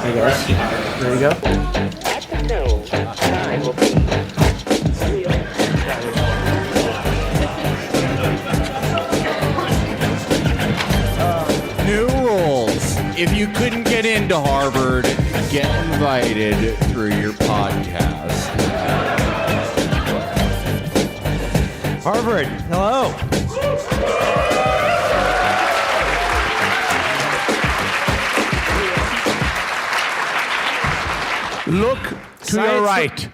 I guess. There you go. New rules. If you couldn't get into Harvard, get invited through your podcast. Harvard, hello. Look to your right.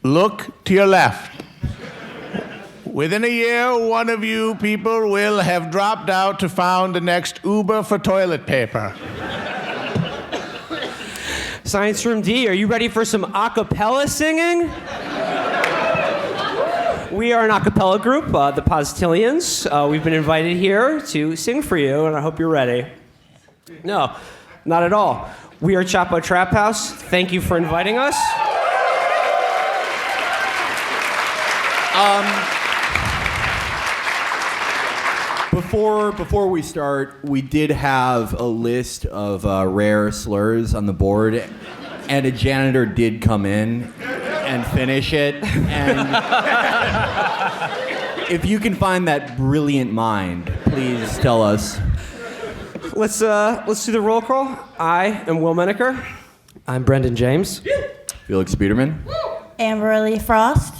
Look to your left. Within a year, one of you people will have dropped out to found the next Uber for toilet paper. Science Room D, are you ready for some a cappella singing? We are an a cappella group, the Positillions. We've been invited here to sing for you, and I hope you're ready. No, not at all. We are Chapo Trap House. Thank you for inviting us. Before we start, we did have a list of rare slurs on the board, and a janitor did come in and finish it. And if you can find that brilliant mind, please tell us. Let's do the roll call. I am Will Menaker. I'm Brendan James. Felix Biederman. Amber Lee Frost.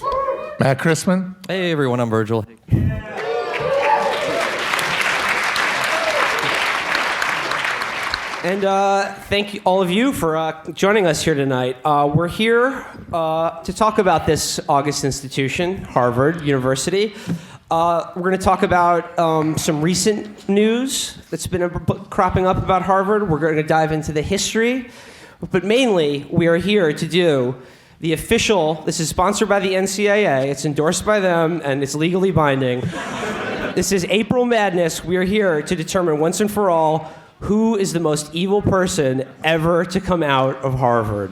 Matt Chrisman. Hey everyone, I'm Virgil. And thank you, all of you for joining us here tonight. We're here to talk about this august institution, Harvard University. We're going to talk about some recent news that's been cropping up about Harvard. We're going to dive into the history. But mainly, we are here to do the official, this is sponsored by the NCAA, it's endorsed by them, and it's legally binding. This is April Madness. We are here to determine once and for all who is the most evil person ever to come out of Harvard.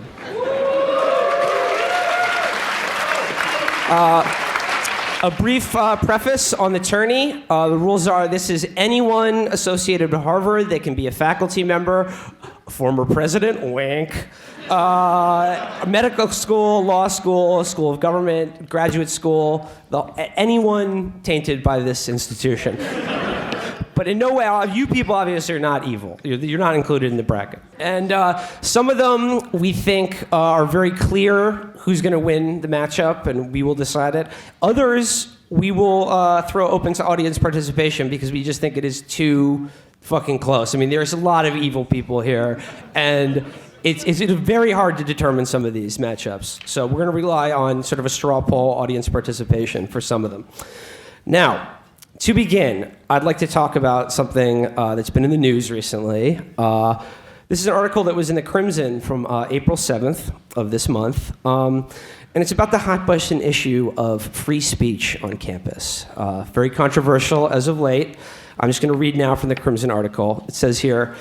A brief preface on the tourney. The rules are this is anyone associated with Harvard. They can be a faculty member, a former president, Wonk, a medical school, law school, school of government, graduate school, anyone tainted by this institution. But in no way, you people obviously are not evil. You're not included in the bracket. And some of them we think are very clear who's going to win the matchup, and we will decide it. Others we will throw open to audience participation because we just think it is too fucking close. I mean, there's a lot of evil people here, and it's very hard to determine some of these matchups. So we're going to rely on sort of a straw poll audience participation for some of them. Now, to begin, I'd like to talk about something that's been in the news recently. This is an article that was in the Crimson from April 7th of this month. And it's about the hot-button issue of free speech on campus. Very controversial as of late. I'm just going to read now from the Crimson article. It says here,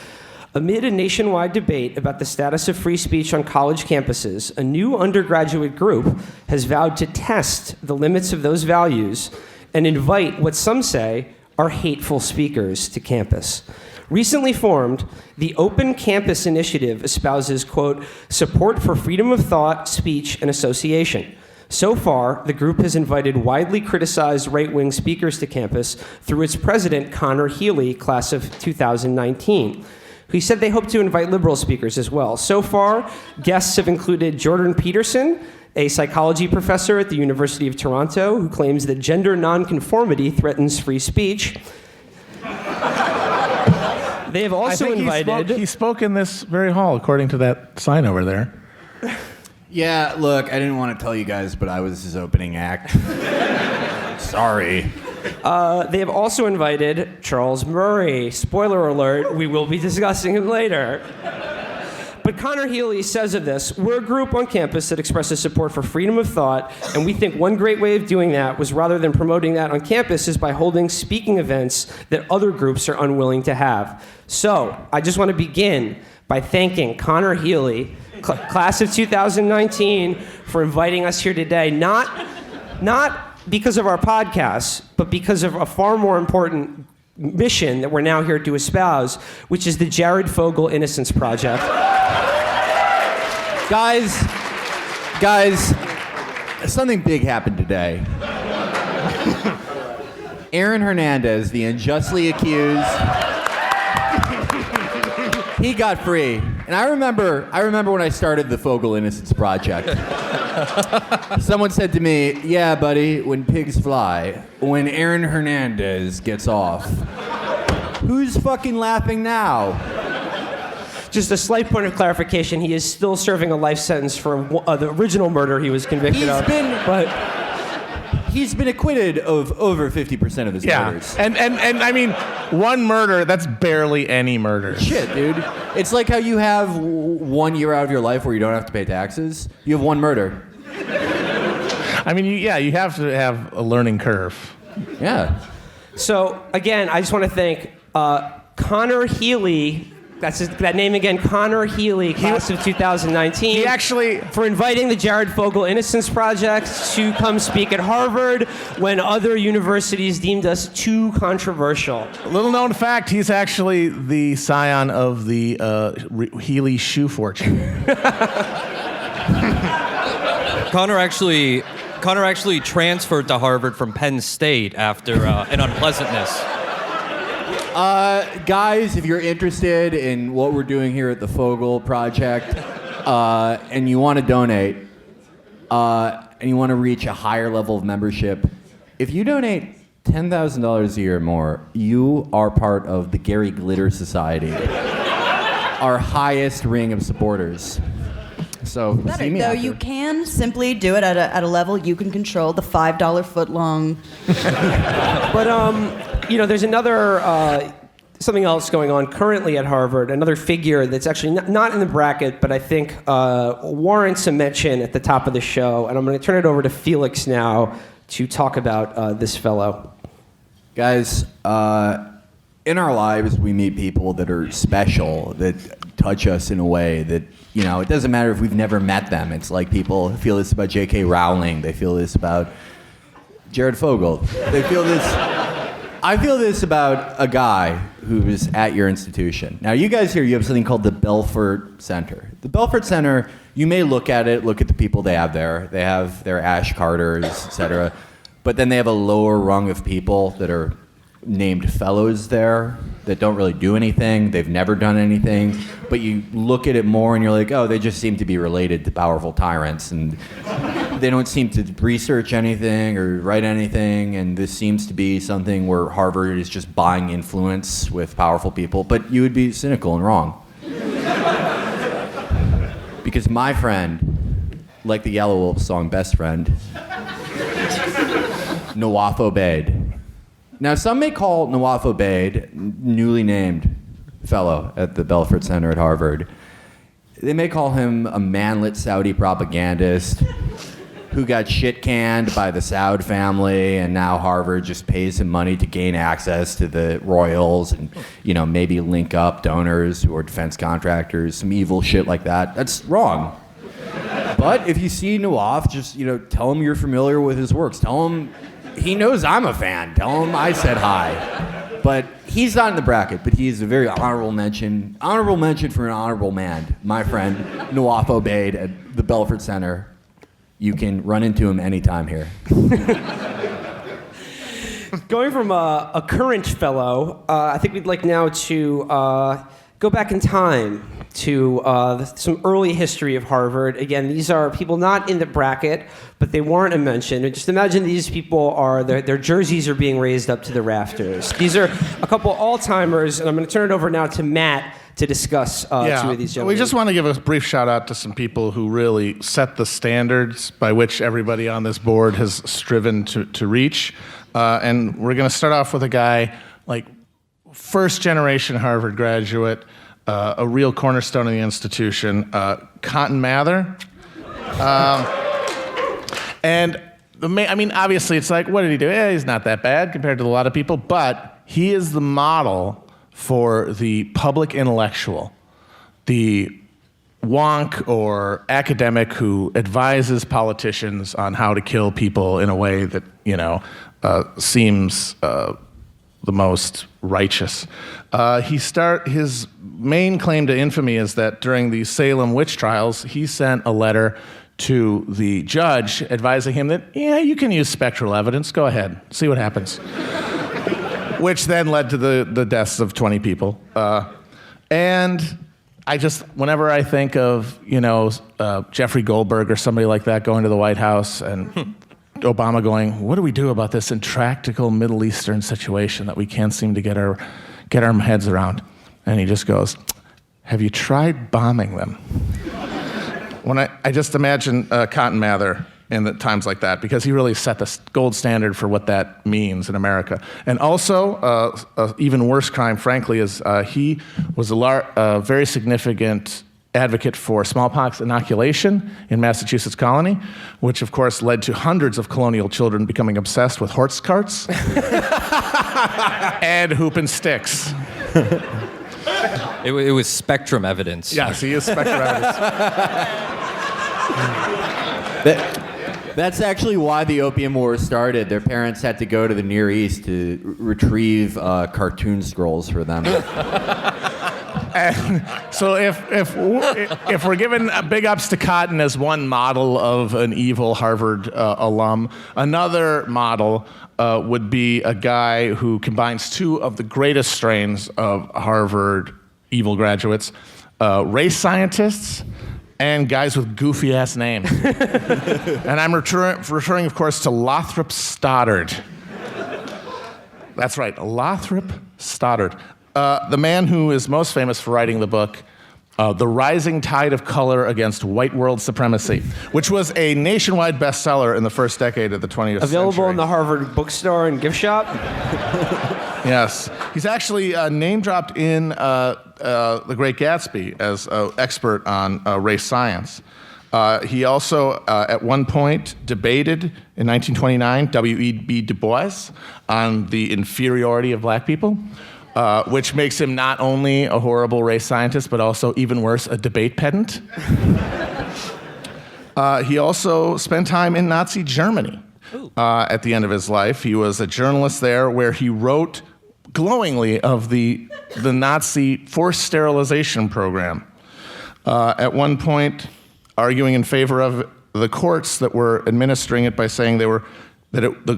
amid a nationwide debate about the status of free speech on college campuses, a new undergraduate group has vowed to test the limits of those values and invite what some say are hateful speakers to campus. Recently formed, the Open Campus Initiative espouses, quote, support for freedom of thought, speech, and association. So far, the group has invited widely criticized right-wing speakers to campus through its president, Connor Healy, class of 2019. He said they hope to invite liberal speakers as well. So far, guests have included Jordan Peterson, a psychology professor at the University of Toronto who claims that gender nonconformity threatens free speech. They have also invited... He spoke in this very hall, according to that sign over there. Yeah, look, I didn't want to tell you guys, but I was his opening act. Sorry. They have also invited Charles Murray. Spoiler alert, we will be discussing him later. But Connor Healy says of this, we're a group on campus that expresses support for freedom of thought, and we think one great way of doing that was rather than promoting that on campus is by holding speaking events that other groups are unwilling to have. So, I just want to begin by thanking Connor Healy, class of 2019, for inviting us here today, not because of our podcast, but because of a far more important mission that we're now here to espouse, which is the Jared Fogle Innocence Project. Guys, something big happened today. Aaron Hernandez, the unjustly accused, he got free. And I remember when I started the Fogel Innocence Project. Someone said to me, "Yeah, buddy, when pigs fly, when Aaron Hernandez gets off, who's fucking laughing now?" Just a slight point of clarification: he is still serving a life sentence for the original murder he was convicted of. He's been acquitted of over 50% of his murders. And I mean, one murder, that's barely any murder. Shit, dude. It's like how you have 1 year out of your life where you don't have to pay taxes. You have one murder. I mean, you have to have a learning curve. Yeah. So, again, I just want to thank Connor Healy. That name again, Connor Healy, class of 2019. He actually... For inviting the Jared Fogle Innocence Project to come speak at Harvard when other universities deemed us too controversial. Little known fact, he's actually the scion of the Healy shoe fortune. Connor actually transferred to Harvard from Penn State after an unpleasantness. Guys, if you're interested in what we're doing here at the Fogel Project, and you want to donate, and you want to reach a higher level of membership, if you donate $10,000 a year or more, you are part of the Gary Glitter Society, our highest ring of supporters. So, see me Though after. you can simply do it at a level you can control, the $5 foot long. But, there's another, something else going on currently at Harvard, another figure that's actually not in the bracket, but I think warrants a mention at the top of the show. And I'm going to turn it over to Felix now to talk about this fellow. Guys, in our lives, we meet people that are special, that touch us in a way that, it doesn't matter if we've never met them. It's like people feel this about J.K. Rowling. They feel this about Jared Fogle. They feel this... I feel this about a guy who is at your institution. Now, you guys here, you have something called the Belfort Center. The Belfort Center, you may look at the people they have there. They have their Ash Carters, etc. But then they have a lower rung of people that are named fellows there that don't really do anything. They've never done anything. But you look at it more and you're like, oh, they just seem to be related to powerful tyrants. And they don't seem to research anything or write anything. And this seems to be something where Harvard is just buying influence with powerful people. But you would be cynical and wrong. Because my friend, like the Yellow Wolf song Best Friend, Nawaf Obaid. Now, some may call Nawaf Obaid, newly named fellow at the Belfort Center at Harvard, they may call him a manlet Saudi propagandist who got shit canned by the Saud family, and now Harvard just pays him money to gain access to the royals and, maybe link up donors who are defense contractors, some evil shit like that. That's wrong. But if you see Nawaf, just, tell him you're familiar with his works. Tell him he knows I'm a fan. Tell him I said hi. But he's not in the bracket, but he's a very honorable mention. Honorable mention for an honorable man. My friend, Nawaf Obaid at the Belfort Center. You can run into him anytime here. Going from a current fellow, I think we'd like now to go back in time to some early history of Harvard. Again, these are people not in the bracket, but they warrant a mention. Just imagine these people their jerseys are being raised up to the rafters. These are a couple all-timers, and I'm going to turn it over now to Matt to discuss two of these gentlemen. We just want to give a brief shout out to some people who really set the standards by which everybody on this board has striven to reach. And we're going to start off with a guy like first generation Harvard graduate, a real cornerstone of the institution, Cotton Mather. Obviously it's like, what did he do? He's not that bad compared to a lot of people, but he is the model for the public intellectual, the wonk or academic who advises politicians on how to kill people in a way that, seems the most righteous. His main claim to infamy is that during the Salem witch trials, he sent a letter to the judge advising him that, yeah, you can use spectral evidence. Go ahead, see what happens. Which then led to the deaths of 20 people. And whenever I think of, Jeffrey Goldberg or somebody like that going to the White House and Obama going, what do we do about this intractable Middle Eastern situation that we can't seem to get our heads around? And he just goes, have you tried bombing them? When I just imagine Cotton Mather in the times like that, because he really set the gold standard for what that means in America. And also, even worse crime, frankly, is he was a very significant advocate for smallpox inoculation in Massachusetts Colony, which of course led to hundreds of colonial children becoming obsessed with horse carts and hooping sticks. It was spectrum evidence. Yes, he is spectrum evidence. That's actually why the Opium War started. Their parents had to go to the Near East to retrieve cartoon scrolls for them. And so if we're giving big ups to Cotton as one model of an evil Harvard alum, another model would be a guy who combines two of the greatest strains of Harvard evil graduates, race scientists and guys with goofy-ass names. And I'm referring, of course, to Lothrop Stoddard. That's right, Lothrop Stoddard. The man who is most famous for writing the book, The Rising Tide of Color Against White World Supremacy, which was a nationwide bestseller in the first decade of the 20th century. Available in the Harvard bookstore and gift shop? Yes. He's actually name-dropped in The Great Gatsby as an expert on race science. He also, at one point, debated in 1929 W.E.B. Du Bois on the inferiority of black people. Which makes him not only a horrible race scientist, but also, even worse, a debate pedant. He also spent time in Nazi Germany at the end of his life. He was a journalist there where he wrote glowingly of the Nazi forced sterilization program. At one point, arguing in favor of the courts that were administering it by saying the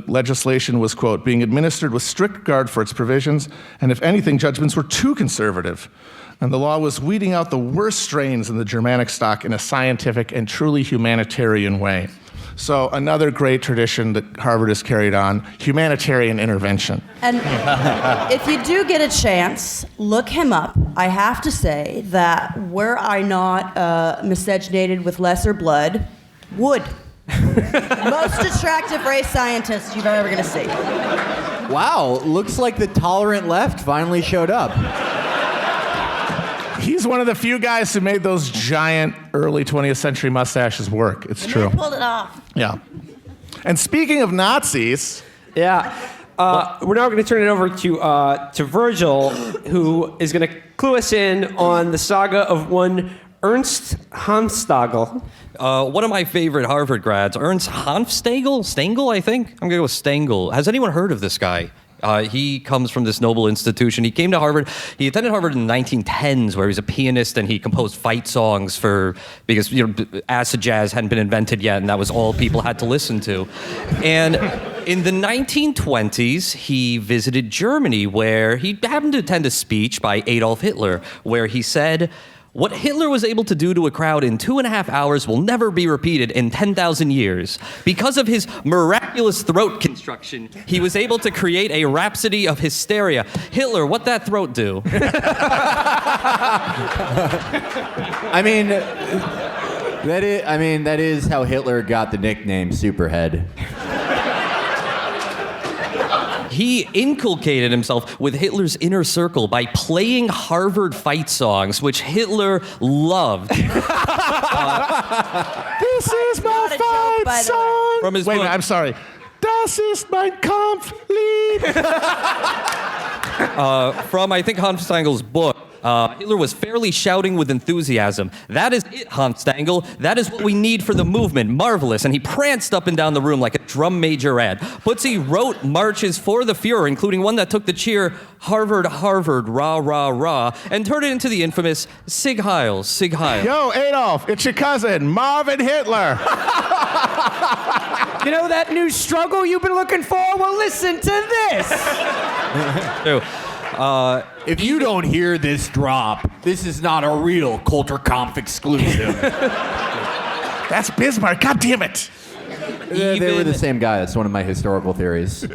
legislation was, quote, being administered with strict regard for its provisions, and if anything, judgments were too conservative. And the law was weeding out the worst strains in the Germanic stock in a scientific and truly humanitarian way. So another great tradition that Harvard has carried on, humanitarian intervention. And if you do get a chance, look him up. I have to say that were I not miscegenated with lesser blood, would. Most attractive race scientist you've ever going to see. Wow, looks like the tolerant left finally showed up. He's one of the few guys who made those giant early 20th century mustaches work. It's true. They pulled it off. Yeah. And speaking of Nazis, Yeah. We're now going to turn it over to Virgil, who is going to clue us in on the saga of one Ernst Hanfstaengl. One of my favorite Harvard grads, Ernst Hanfstaengl, I think? I'm going to go with Stengel. Has anyone heard of this guy? He comes from this noble institution. He came to Harvard. He attended Harvard in the 1910s, where he was a pianist and he composed fight songs because acid jazz hadn't been invented yet, and that was all people had to listen to. And in the 1920s, he visited Germany, where he happened to attend a speech by Adolf Hitler, where he said, "What Hitler was able to do to a crowd in 2.5 hours will never be repeated in 10,000 years. Because of his miraculous throat construction, he was able to create a rhapsody of hysteria. Hitler, what that throat do?" That is how Hitler got the nickname Superhead. He inculcated himself with Hitler's inner circle by playing Harvard fight songs, which Hitler loved. this is my Not a joke, fight by the way. song. From his Wait a book. minute, I'm sorry. Das ist mein Kampflied. From, I think, Hanfstaengl's book, Hitler was fairly shouting with enthusiasm. "That is it, Hans Stangl. That is what we need for the movement. Marvelous." And he pranced up and down the room like a drum majorette. Putzi wrote marches for the Fuhrer, including one that took the cheer, "Harvard, Harvard, rah, rah, rah," and turned it into the infamous Sig Heil, Sig Heil. Yo, Adolf, it's your cousin, Marvin Hitler. You know that new struggle you've been looking for? Well, listen to this. Ew. If you don't hear this drop, this is not a real Coulter Conf exclusive. That's Bismarck, God damn it. They were Even- the same guy. That's one of my historical theories.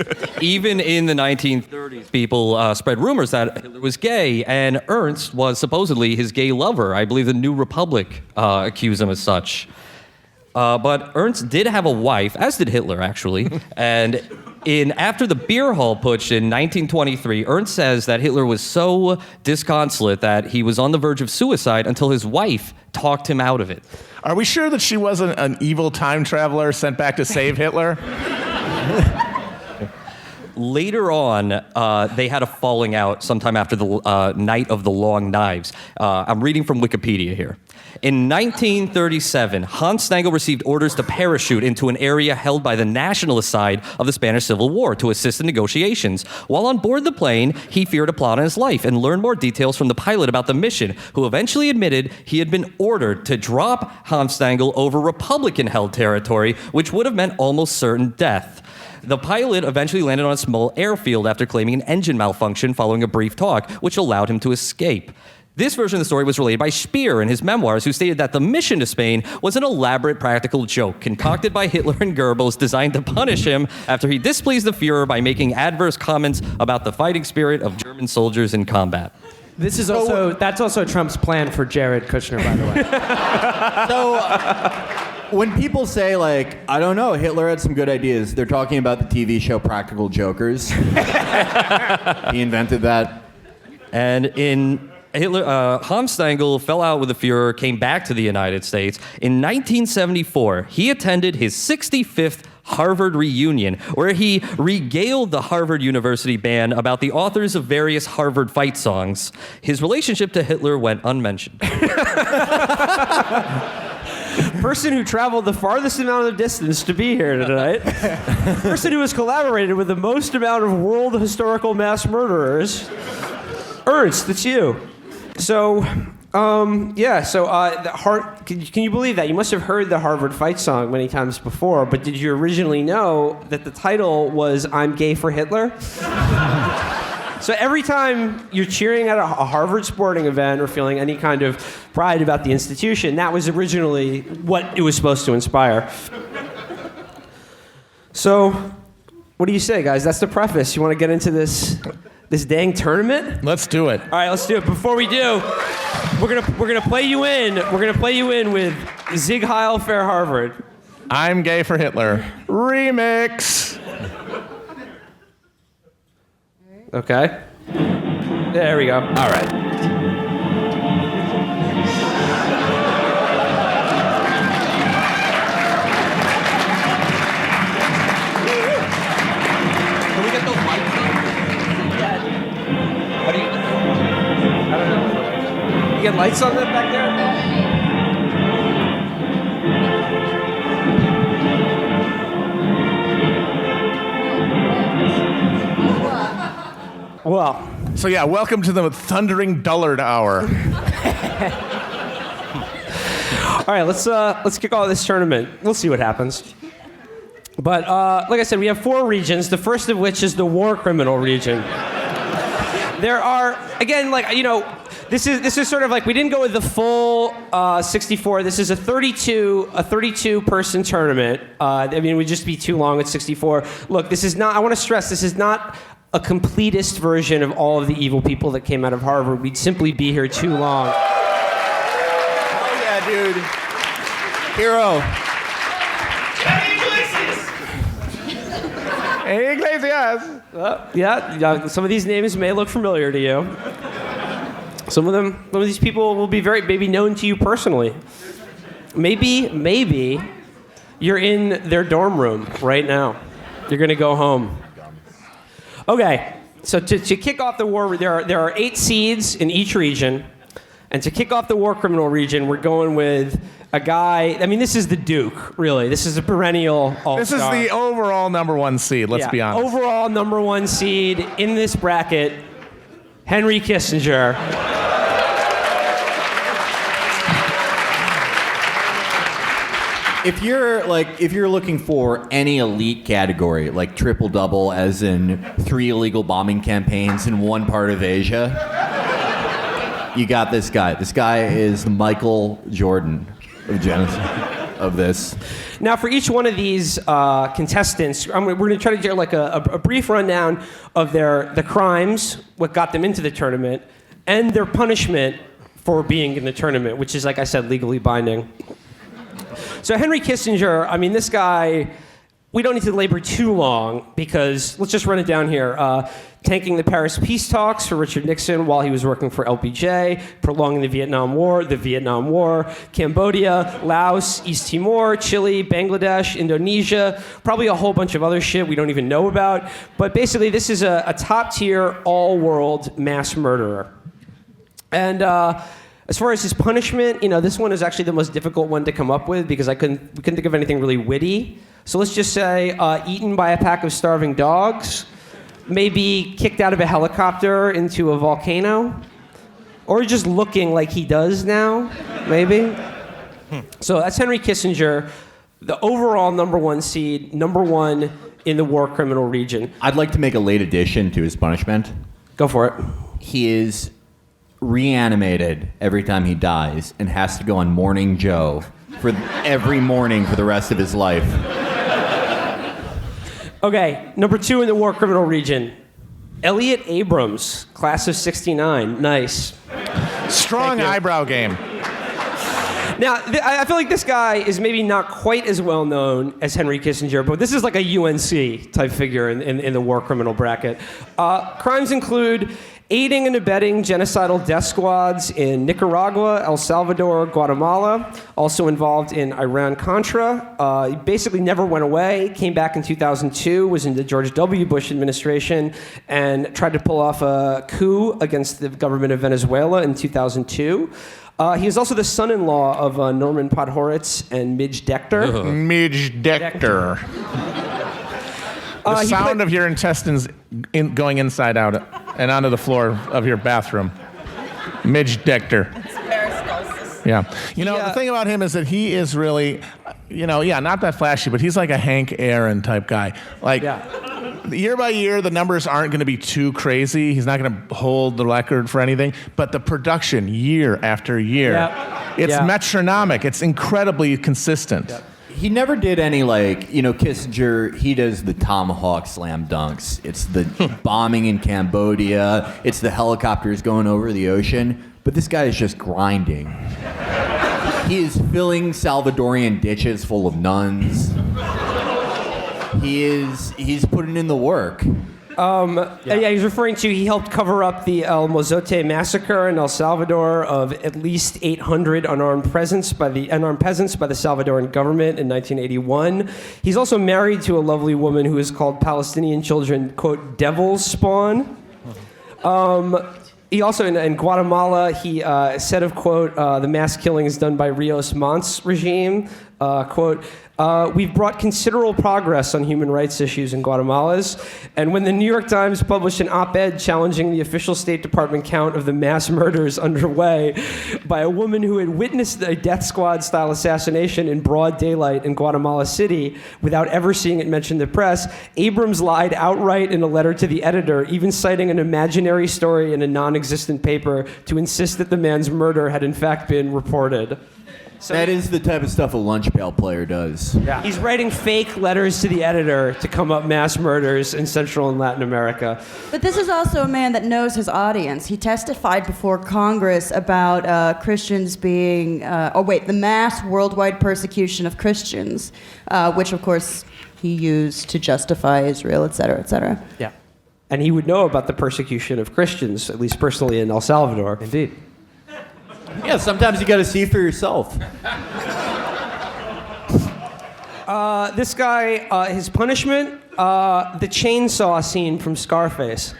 Even in the 1930s, people spread rumors that Hitler was gay, and Ernst was supposedly his gay lover. I believe the New Republic accused him as such. But Ernst did have a wife, as did Hitler, actually. And after the beer hall putsch in 1923, Ernst says that Hitler was so disconsolate that he was on the verge of suicide until his wife talked him out of it. Are we sure that she wasn't an evil time traveler sent back to save Hitler? Later on, they had a falling out sometime after the Night of the Long Knives. I'm reading from Wikipedia here. In 1937, Hans Stangl received orders to parachute into an area held by the nationalist side of the Spanish Civil War to assist in negotiations. While on board the plane, he feared a plot on his life and learned more details from the pilot about the mission, who eventually admitted he had been ordered to drop Hans Stangl over Republican-held territory, which would have meant almost certain death. The pilot eventually landed on a small airfield after claiming an engine malfunction following a brief talk, which allowed him to escape. This version of the story was relayed by Speer in his memoirs, who stated that the mission to Spain was an elaborate practical joke concocted by Hitler and Goebbels designed to punish him after he displeased the Fuhrer by making adverse comments about the fighting spirit of German soldiers in combat. That's also Trump's plan for Jared Kushner, by the way. So, when people say, like, I don't know, Hitler had some good ideas, they're talking about the TV show Practical Jokers. He invented that. And Hans Stangl fell out with the Fuhrer, came back to the United States. In 1974, he attended his 65th Harvard reunion, where he regaled the Harvard University band about the authors of various Harvard fight songs. His relationship to Hitler went unmentioned. Person who traveled the farthest amount of distance to be here tonight. Person who has collaborated with the most amount of world historical mass murderers. Ernst, it's you. So, can you believe that? You must have heard the Harvard fight song many times before, but did you originally know that the title was "I'm Gay for Hitler"? So every time you're cheering at a Harvard sporting event or feeling any kind of pride about the institution, that was originally what it was supposed to inspire. So, what do you say, guys? That's the preface. You want to get into this dang tournament? Let's do it. All right, let's do it. Before we do, we're gonna play you in. We're gonna play you in with Sig Heil Fair Harvard. I'm Gay for Hitler. Remix. Okay. There we go. All right. Can we get those lights on? How do you... I don't know. You get lights on that back there? Well, So yeah, welcome to the Thundering Dullard Hour. all right, let's kick off this tournament. We'll see what happens. But like I said, we have 4 regions. The first of which is the war criminal region. There are, again, this is sort of like, we didn't go with the full 64. This is a 32 person tournament. It would just be too long with 64. Look, this is not, I want to stress, this is not a completist version of all of the evil people that came out of Harvard. We'd simply be here too long. Oh, yeah, dude. Hero. Hey, Iglesias. Yeah, some of these names may look familiar to you. Some of these people will be maybe known to you personally. Maybe you're in their dorm room right now. You're gonna go home. Okay, So to kick off the war, there are 8 seeds in each region. And to kick off the war criminal region, we're going with a guy. I mean, this is the Duke, really. This is a perennial all-star. This is the overall number 1 seed, let's be honest. Overall number 1 seed in this bracket, Henry Kissinger. If you're looking for any elite category, like triple double, as in 3 illegal bombing campaigns in one part of Asia, you got this guy. This guy is the Michael Jordan of genocide of this. Now, for each one of these contestants, we're going to try to do like a brief rundown of the crimes, what got them into the tournament, and their punishment for being in the tournament, which is, like I said, legally binding. So Henry Kissinger, I mean, this guy, we don't need to labor too long because let's just run it down here. Tanking the Paris peace talks for Richard Nixon while he was working for LBJ, prolonging the Vietnam War, Cambodia, Laos, East Timor, Chile, Bangladesh, Indonesia, probably a whole bunch of other shit we don't even know about. But basically, this is a top-tier, all-world mass murderer. And as far as his punishment, this one is actually the most difficult one to come up with because we couldn't think of anything really witty. So let's just say eaten by a pack of starving dogs, maybe kicked out of a helicopter into a volcano, or just looking like he does now, maybe. So that's Henry Kissinger, the overall number 1 seed, number 1 in the war criminal region. I'd like to make a late addition to his punishment. Go for it. He is reanimated every time he dies and has to go on Morning Joe for every morning for the rest of his life. Okay, number 2 in the war criminal region, Elliot Abrams, class of '69. Nice. Strong eyebrow game. Now, I feel like this guy is maybe not quite as well known as Henry Kissinger, but this is like a UNC type figure in the war criminal bracket. Crimes include aiding and abetting genocidal death squads in Nicaragua, El Salvador, Guatemala, also involved in Iran-Contra. He basically never went away, came back in 2002, was in the George W. Bush administration, and tried to pull off a coup against the government of Venezuela in 2002. He is also the son-in-law of Norman Podhoretz and Midge Decter. Midge Decter. The sound of your intestines going inside out and onto the floor of your bathroom. Midge Decter. Yeah. The thing about him is that he is really, not that flashy, but he's like a Hank Aaron type guy. Year by year, the numbers aren't going to be too crazy. He's not going to hold the record for anything. But the production, year after year, it's metronomic. It's incredibly consistent. Yep. He never did any Kissinger, he does the tomahawk slam dunks. It's the bombing in Cambodia. It's the helicopters going over the ocean. But this guy is just grinding. He is filling Salvadorian ditches full of nuns. He's putting in the work. He's referring to, he helped cover up the El Mozote massacre in El Salvador of at least 800 unarmed peasants by the Salvadoran government in 1981. He's also married to a lovely woman who is called Palestinian children, quote, devil's spawn. He also, in Guatemala, he said of, quote, the mass killings done by Rios Montt's regime, quote, we've brought considerable progress on human rights issues in Guatemala's. And when the New York Times published an op-ed challenging the official State Department count of the mass murders underway by a woman who had witnessed a death squad-style assassination in broad daylight in Guatemala City without ever seeing it mentioned in the press, Abrams lied outright in a letter to the editor, even citing an imaginary story in a non-existent paper to insist that the man's murder had in fact been reported. So that is the type of stuff a lunch pail player does. Yeah. He's writing fake letters to the editor to come up mass murders in Central and Latin America. But this is also a man that knows his audience. He testified before Congress about Christians being, the mass worldwide persecution of Christians, which of course he used to justify Israel, et cetera, et cetera. Yeah. And he would know about the persecution of Christians, at least personally in El Salvador. Indeed. Yeah, sometimes you got to see for yourself. This guy, his punishment, the chainsaw scene from Scarface.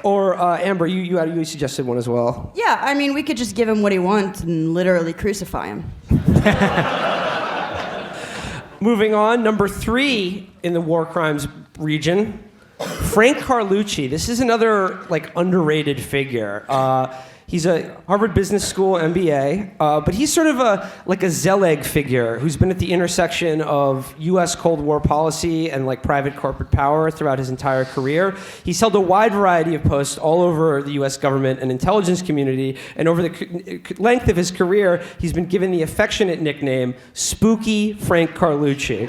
Or Amber, you suggested one as well. Yeah, I mean, we could just give him what he wants and literally crucify him. Moving on, number 3 in the war crimes region, Frank Carlucci. This is another underrated figure. He's a Harvard Business School MBA, but he's sort of a Zelig figure who's been at the intersection of U.S. Cold War policy and private corporate power throughout his entire career. He's held a wide variety of posts all over the U.S. government and intelligence community, and over the length of his career, he's been given the affectionate nickname Spooky Frank Carlucci.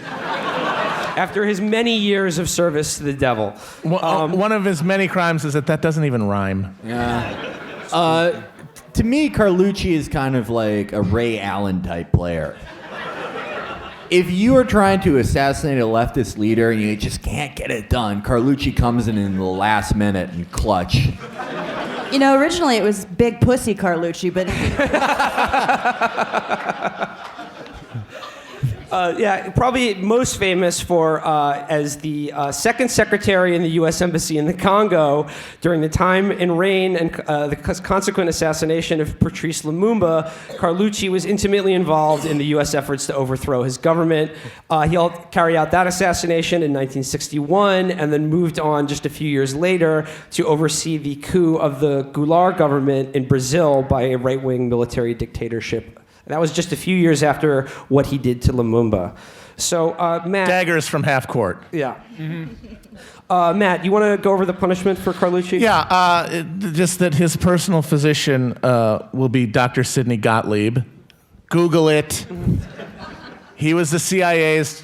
After his many years of service to the devil. One of his many crimes is that doesn't even rhyme. Yeah. To me, Carlucci is kind of like a Ray Allen type player. If you are trying to assassinate a leftist leader and you just can't get it done, Carlucci comes in the last minute and clutch. You know, originally it was Big Pussy Carlucci, but yeah, probably most famous for as the second secretary in the U.S. Embassy in the Congo during the time and reign and the consequent assassination of Patrice Lumumba. Carlucci was intimately involved in the U.S. efforts to overthrow his government. He helped carry out that assassination in 1961 and then moved on just a few years later to oversee the coup of the Goulart government in Brazil by a right-wing military dictatorship. That was just a few years after what he did to Lumumba. So, Matt... Daggers from half court. Yeah. Mm-hmm. Matt, you want to go over the punishment for Carlucci? Yeah, just that his personal physician will be Dr. Sidney Gottlieb. Google it. He was the CIA's,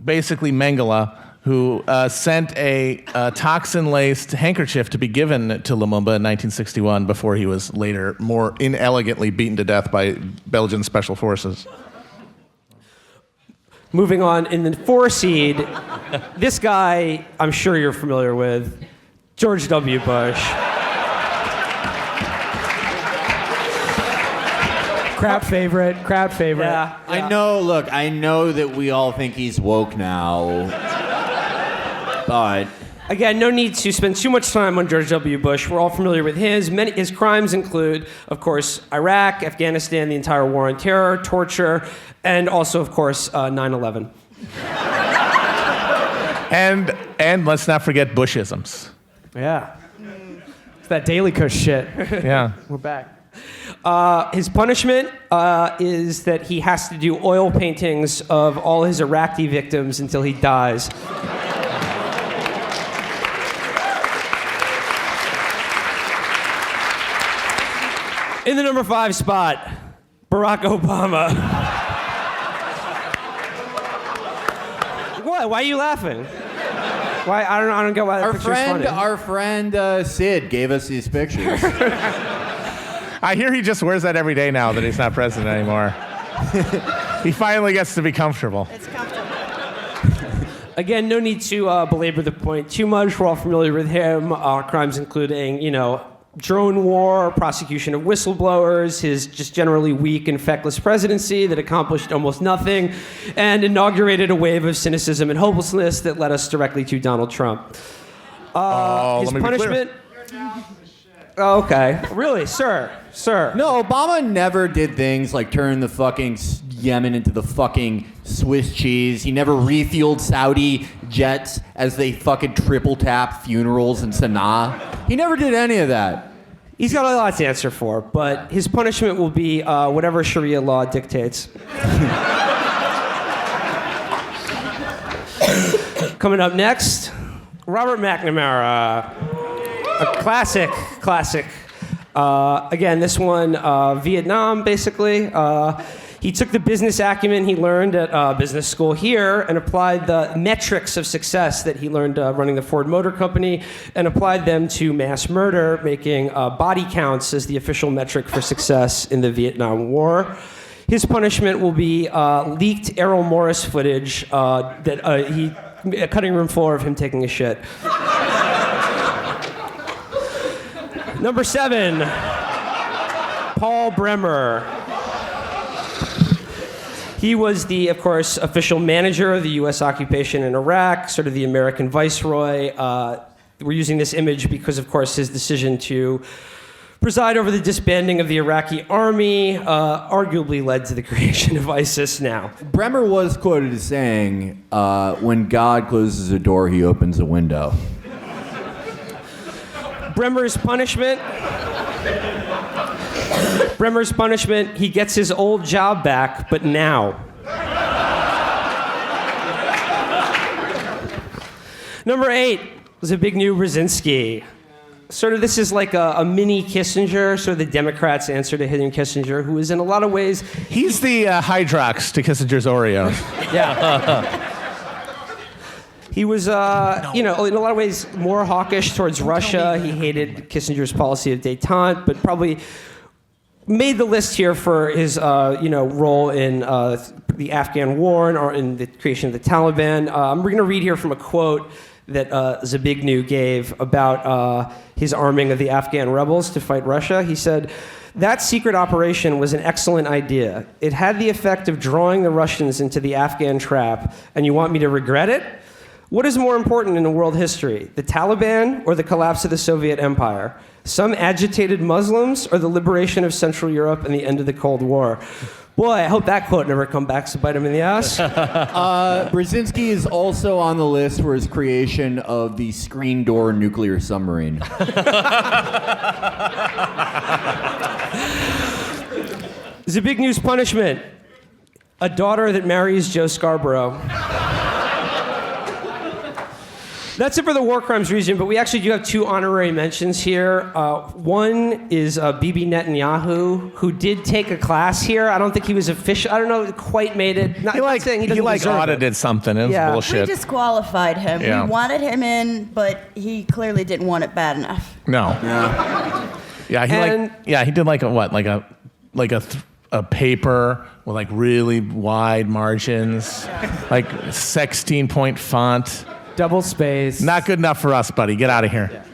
basically Mengele, who sent a toxin-laced handkerchief to be given to Lumumba in 1961 before he was later more inelegantly beaten to death by Belgian special forces. Moving on, in the 4 seed, this guy I'm sure you're familiar with, George W. Bush. Crowd favorite. Yeah. I know that we all think he's woke now. But again, no need to spend too much time on George W. Bush. We're all familiar with his crimes include, of course, Iraq, Afghanistan, the entire war on terror, torture, and also, of course, 9/11. And let's not forget Bushisms. Yeah. It's that Daily Kush shit. Yeah. We're back. His punishment is that he has to do oil paintings of all his Iraqi victims until he dies. In the number 5 spot, Barack Obama. What? Why are you laughing? Why? I don't get why that picture's funny. Our friend Sid gave us these pictures. I hear he just wears that every day now that he's not president anymore. He finally gets to be comfortable. it's comfortable. Again, no need to belabor the point too much. We're all familiar with him. Crimes including, drone war, prosecution of whistleblowers, his just generally weak and feckless presidency that accomplished almost nothing, and inaugurated a wave of cynicism and hopelessness that led us directly to Donald Trump. His let me be punishment... Oh, okay. Really, sir. No, Obama never did things like turn the fucking Yemen into the fucking Swiss cheese. He never refueled Saudi jets as they fucking triple tap funerals in Sana'a. He never did any of that. He's got a lot to answer for, but his punishment will be whatever Sharia law dictates. Coming up next, Robert McNamara. A classic. Again, this one, Vietnam, basically. He took the business acumen he learned at business school here and applied the metrics of success that he learned running the Ford Motor Company and applied them to mass murder, making body counts as the official metric for success in the Vietnam War. His punishment will be leaked Errol Morris footage a cutting room floor of him taking a shit. Number 7, Paul Bremer. He was the, of course, official manager of the U.S. occupation in Iraq, sort of the American viceroy. we're using this image because, of course, his decision to preside over the disbanding of the Iraqi army arguably led to the creation of ISIS now. Bremer was quoted as saying, when God closes a door, he opens a window. Bremer's punishment, he gets his old job back, but now. Number 8 was a big new Brzezinski. Sort of, this is like a mini Kissinger, sort of the Democrats' answer to Henry Kissinger, who is in a lot of ways... He's the Hydrox to Kissinger's Oreos. Yeah. He was, in a lot of ways more hawkish towards Russia. He hated Kissinger's policy of détente, but probably made the list here for his, role in the Afghan war or in the creation of the Taliban. We're going to read here from a quote that Zabignew gave about his arming of the Afghan rebels to fight Russia. He said, "That secret operation was an excellent idea. It had the effect of drawing the Russians into the Afghan trap, and you want me to regret it? What is more important in world history, the Taliban or the collapse of the Soviet Empire? Some agitated Muslims or the liberation of Central Europe and the end of the Cold War?" Boy, I hope that quote never comes back to bite him in the ass. Brzezinski is also on the list for his creation of the screen door nuclear submarine. Zabignew's punishment, a daughter that marries Joe Scarborough. That's it for the war crimes region, but we actually do have 2 honorary mentions here. One is Bibi Netanyahu, who did take a class here. I don't think he was official. I don't know, quite made it. He audited something. It was Yeah. bullshit. We disqualified him. Yeah. We wanted him in, but he clearly didn't want it bad enough. No. Yeah, he did a paper with like really wide margins, like 16-point font. Double space. Not good enough for us, buddy. Get out of here.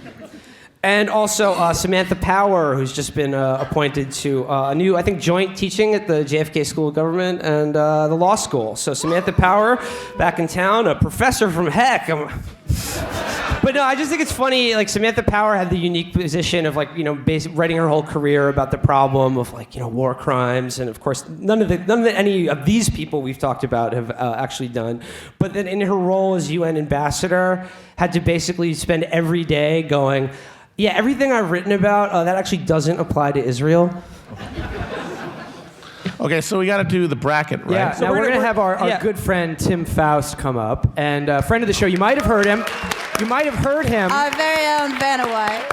And also Samantha Power, who's just been appointed to a new, I think, joint teaching at the JFK School of Government and the law school. So Samantha Power, back in town, a professor from heck. But no, I just think it's funny. Like Samantha Power had the unique position of writing her whole career about the problem of war crimes, and of course none of any of these people we've talked about have actually done. But then in her role as UN ambassador, had to basically spend every day going, yeah, everything I've written about that actually doesn't apply to Israel. Okay, so we got to do the bracket, right? Yeah, So now we're going to have our good friend Tim Faust come up. And friend of the show, you might have heard him. You might have heard him. Our very own Vanna White.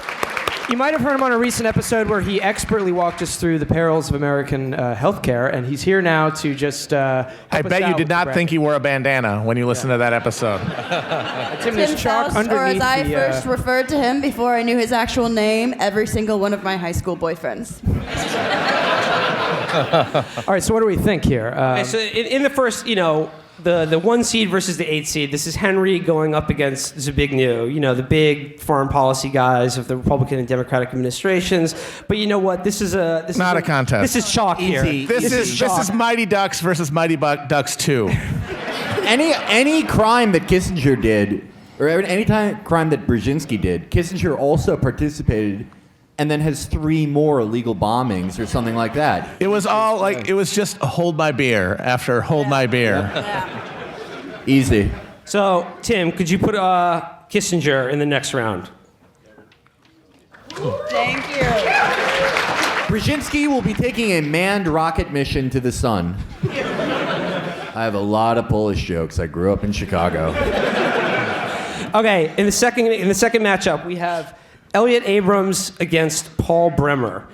You might have heard him on a recent episode where he expertly walked us through the perils of American healthcare, and he's here now to just I bet you did not think he wore a bandana when you listened to that episode. Tim, there's Tim chalk Faust, or as underneath I the, first referred to him before I knew his actual name, every single one of my high school boyfriends. All right, so what do we think here? Okay, so in the first, the 1 seed versus the 8 seed, this is Henry going up against Zabignew, the big foreign policy guys of the Republican and Democratic administrations. But you know what? This is Not a contest. This is chalk here. This is Mighty Ducks versus Mighty Ducks 2. Any crime that Kissinger did, or any crime that Brzezinski did, Kissinger also participated and then has 3 more illegal bombings or something like that. It was all it was just hold my beer after hold my beer. Yeah. Easy. So, Tim, could you put Kissinger in the next round? Thank you. Brzezinski will be taking a manned rocket mission to the sun. I have a lot of Polish jokes. I grew up in Chicago. Okay, in the second matchup, we have Elliot Abrams against Paul Bremer.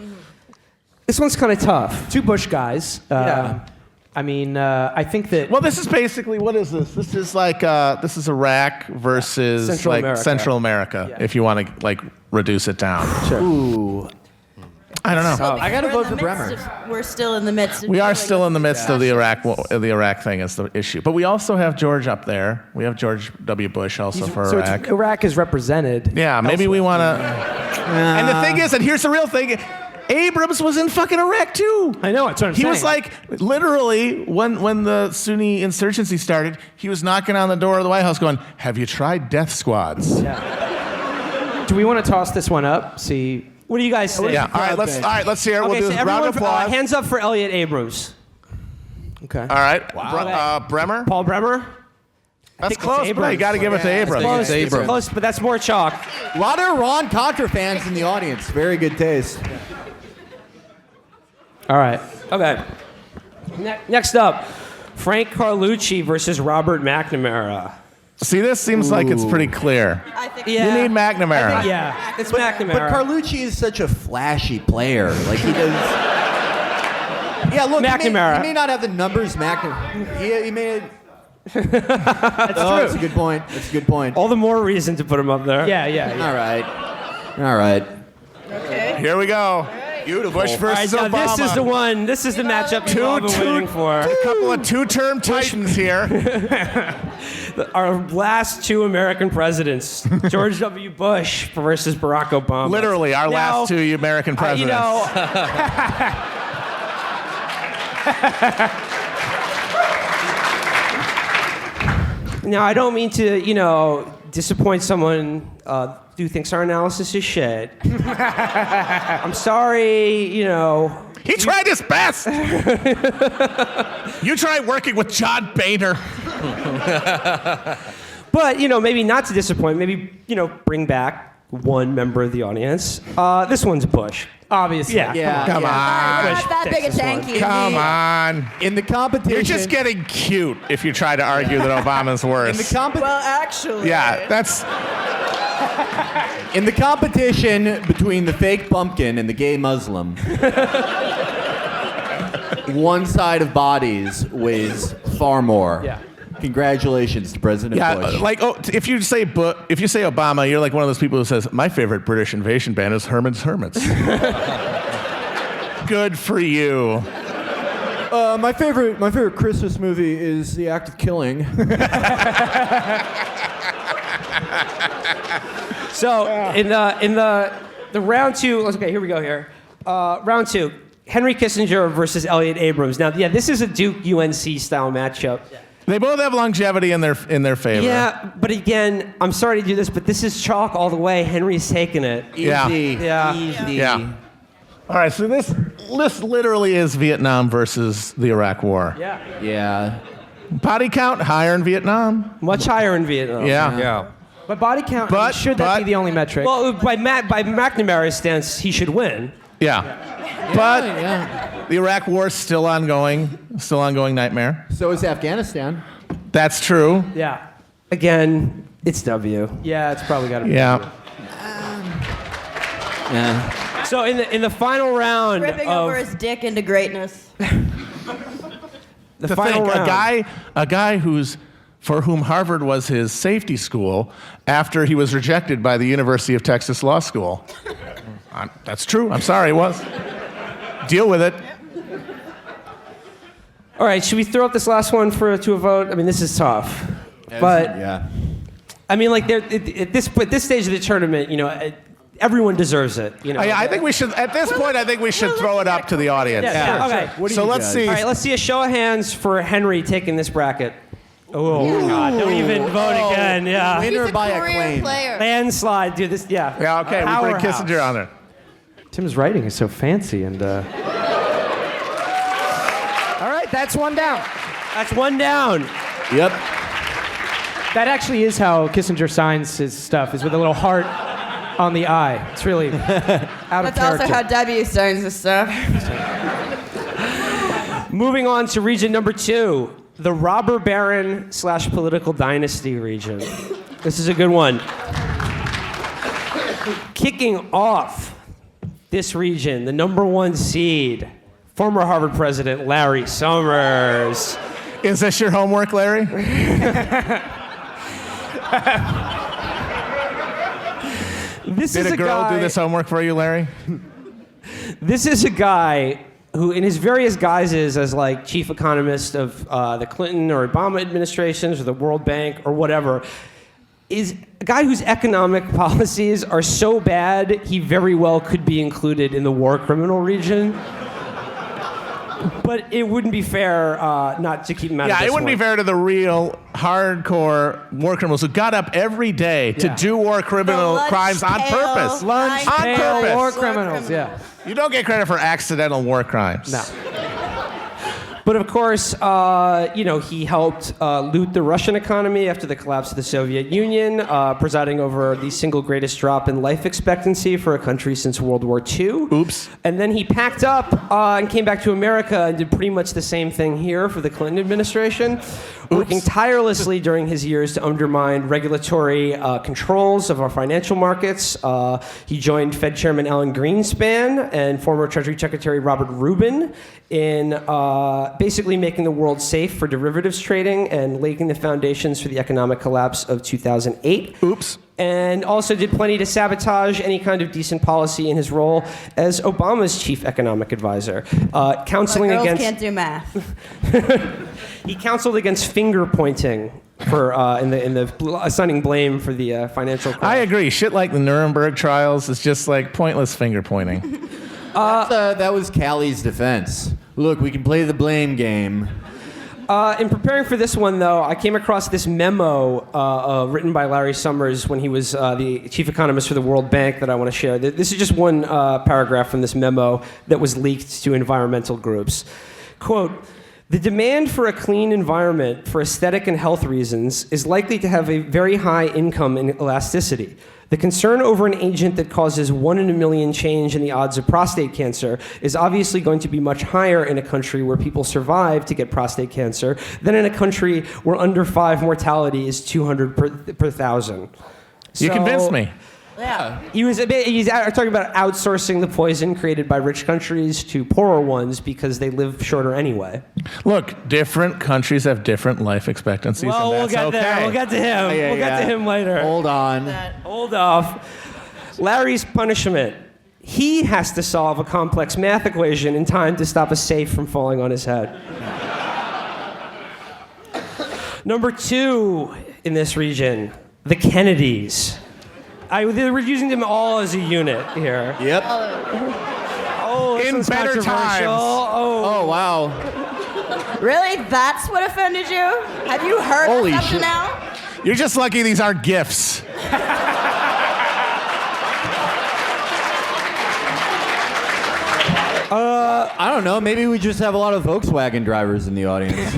This one's kind of tough. 2 Bush guys. Yeah. I mean, I think that... Well, this is basically, what is this? This is this is Iraq versus Central America, Yeah. if you want to reduce it down. Sure. Ooh. I don't know. I gotta vote for Bremer. We're still in the midst of We are doing still in the midst of the disasters. Iraq thing is the issue. But we also have George up there. We have George W. Bush also for so Iraq. Iraq is represented. Yeah, maybe we want to... And the thing is, and here's the real thing, Abrams was in fucking Iraq too. I know, that's what I'm He saying. was like, literally, when the Sunni insurgency started, he was knocking on the door of the White House going, have you tried death squads? Yeah. Do we want to toss this one up? See. What do you guys say? Yeah. All right. Let's hear it. Okay, We'll so do a round everyone, of applause. hands up for Elliot Abrams. Okay. All right. Wow. Bremer. Paul Bremer. That's close, but you got to give it to Abrams. Close, It's Abrams. close, but that's more chalk. A lot of Ron Contra fans in the audience. Very good taste. All right. Okay. Next up, Frank Carlucci versus Robert McNamara. See, this seems like it's pretty clear. I think You need McNamara. Yeah, it's McNamara. But Carlucci is such a flashy player. Like he does. Yeah, look, McNamara. He may not have the numbers. He may. That's That's true. a good point. That's a good point. All the more reason to put him up there. Yeah. All right. All right. Here we go. Beautiful. Bush All right, versus now Obama. this is the one. This is the matchup we've all been waiting for. A couple of two-term titans here. Our last two American presidents, George W. Bush versus Barack Obama. Literally, our Now, last two American presidents. Now, I don't mean to, disappoint someone who thinks our analysis is shit. I'm sorry, He tried his best. You try working with John Boehner. But, maybe not to disappoint, maybe, bring back one member of the audience. This one's Bush. Obviously. Yeah. Come on. not that big a tanky. Come on. In the competition. You're just getting cute if you try to argue that Obama's worse. In the competition. Well, actually. Yeah, that's... In the competition between the fake pumpkin and the gay Muslim, one side of bodies weighs far more. Yeah. Congratulations to President Bush. If you say Obama, you're like one of those people who says, my favorite British invasion band is Herman's Hermits. Good for you. My favorite Christmas movie is The Act of Killing. So in the round two, okay, here we go here. Round two, Henry Kissinger versus Elliot Abrams. Now, this is a Duke UNC style matchup. They both have longevity in their favor. Yeah, but again, I'm sorry to do this, but this is chalk all the way. Henry's taking it. Yeah. Yeah. Easy. Yeah. All right, so this literally is Vietnam versus the Iraq War. Yeah. Yeah. Body count higher in Vietnam. Much higher in Vietnam. Yeah. But body count, But- should that be but- the only metric? Well, by McNamara's stance, he should win. Yeah. But the Iraq War is still ongoing nightmare. So is Afghanistan. That's true. yeah. Again, it's W. Yeah, it's probably got to be. Yeah. Yeah. So in the final round Ripping of over his dick into greatness. the To final think, round, a guy for whom Harvard was his safety school after he was rejected by the University of Texas Law School. That's true. I'm sorry, it was. Deal with it. All right, should we throw up this last one to a vote? I mean, this is tough, but Yeah. I mean, like at this stage of the tournament, everyone deserves it. I think we should. At this point, I think we should throw it up to the audience. Yeah. Okay. So let's see. All right, let's see a show of hands for Henry taking this bracket. Oh God! Don't even vote again. Yeah. Winner by Career acclaim. player. Landslide, dude. This, yeah. Yeah. Okay. We bring Powerhouse. Kissinger on there. Tim's writing is so fancy and. All right, that's one down. That's one down. Yep. That actually is how Kissinger signs his stuff, is with a little heart on the eye. It's really out of That's character. also how W signs his stuff. Moving on to region number 2, the robber baron / political dynasty region. This is a good one. Kicking off this region, the number 1 seed, former Harvard president Larry Summers. Is this your homework, Larry? This Did is a girl guy, do this homework for you, Larry? This is a guy who, in his various guises as like chief economist of the Clinton or Obama administrations or the World Bank or whatever, is a guy whose economic policies are so bad he very well could be included in the war criminal region. But it wouldn't be fair not to keep him out of Yeah, this it wouldn't be one. fair to the real hardcore war criminals who got up every day to do war criminal crimes on purpose. Lunch On pail purpose. war criminals. Yeah. You don't get credit for accidental war crimes. No. But of course, he helped loot the Russian economy after the collapse of the Soviet Union, presiding over the single greatest drop in life expectancy for a country since World War II. Oops. And then he packed up and came back to America and did pretty much the same thing here for the Clinton administration, working tirelessly during his years to undermine regulatory controls of our financial markets. He joined Fed Chairman Alan Greenspan and former Treasury Secretary Robert Rubin in basically making the world safe for derivatives trading and laying the foundations for the economic collapse of 2008. Oops. And also did plenty to sabotage any kind of decent policy in his role as Obama's chief economic advisor, counseling Girls against. can't do math. He counseled against finger pointing for in the assigning blame for the financial crisis. I agree. Shit like the Nuremberg trials is just like pointless finger pointing. That was Callie's defense. Look, we can play the blame game. In preparing for this one, though, I came across this memo written by Larry Summers when he was the chief economist for the World Bank that I want to share. This is just one paragraph from this memo that was leaked to environmental groups. Quote, "The demand for a clean environment for aesthetic and health reasons is likely to have a very high income elasticity. The concern over an agent that causes 1 in a million change in the odds of prostate cancer is obviously going to be much higher in a country where people survive to get prostate cancer than in a country where under 5 mortality is 200 per thousand." You convinced me. Yeah. He's talking about outsourcing the poison created by rich countries to poorer ones because they live shorter anyway. Look, different countries have different life expectancies. Well, and we'll that's get okay. there. We'll get to him. We'll get to him later. Hold on. Hold off. Larry's punishment. He has to solve a complex math equation in time to stop a safe from falling on his head. Number 2 in this region, the Kennedys. We're using them all as a unit here. Yep. Oh, this In one's better controversial. times. Oh, wow. Really? That's what offended you? Have you heard Holy of something shit. now? You're just lucky these aren't gifts. I don't know. Maybe we just have a lot of Volkswagen drivers in the audience.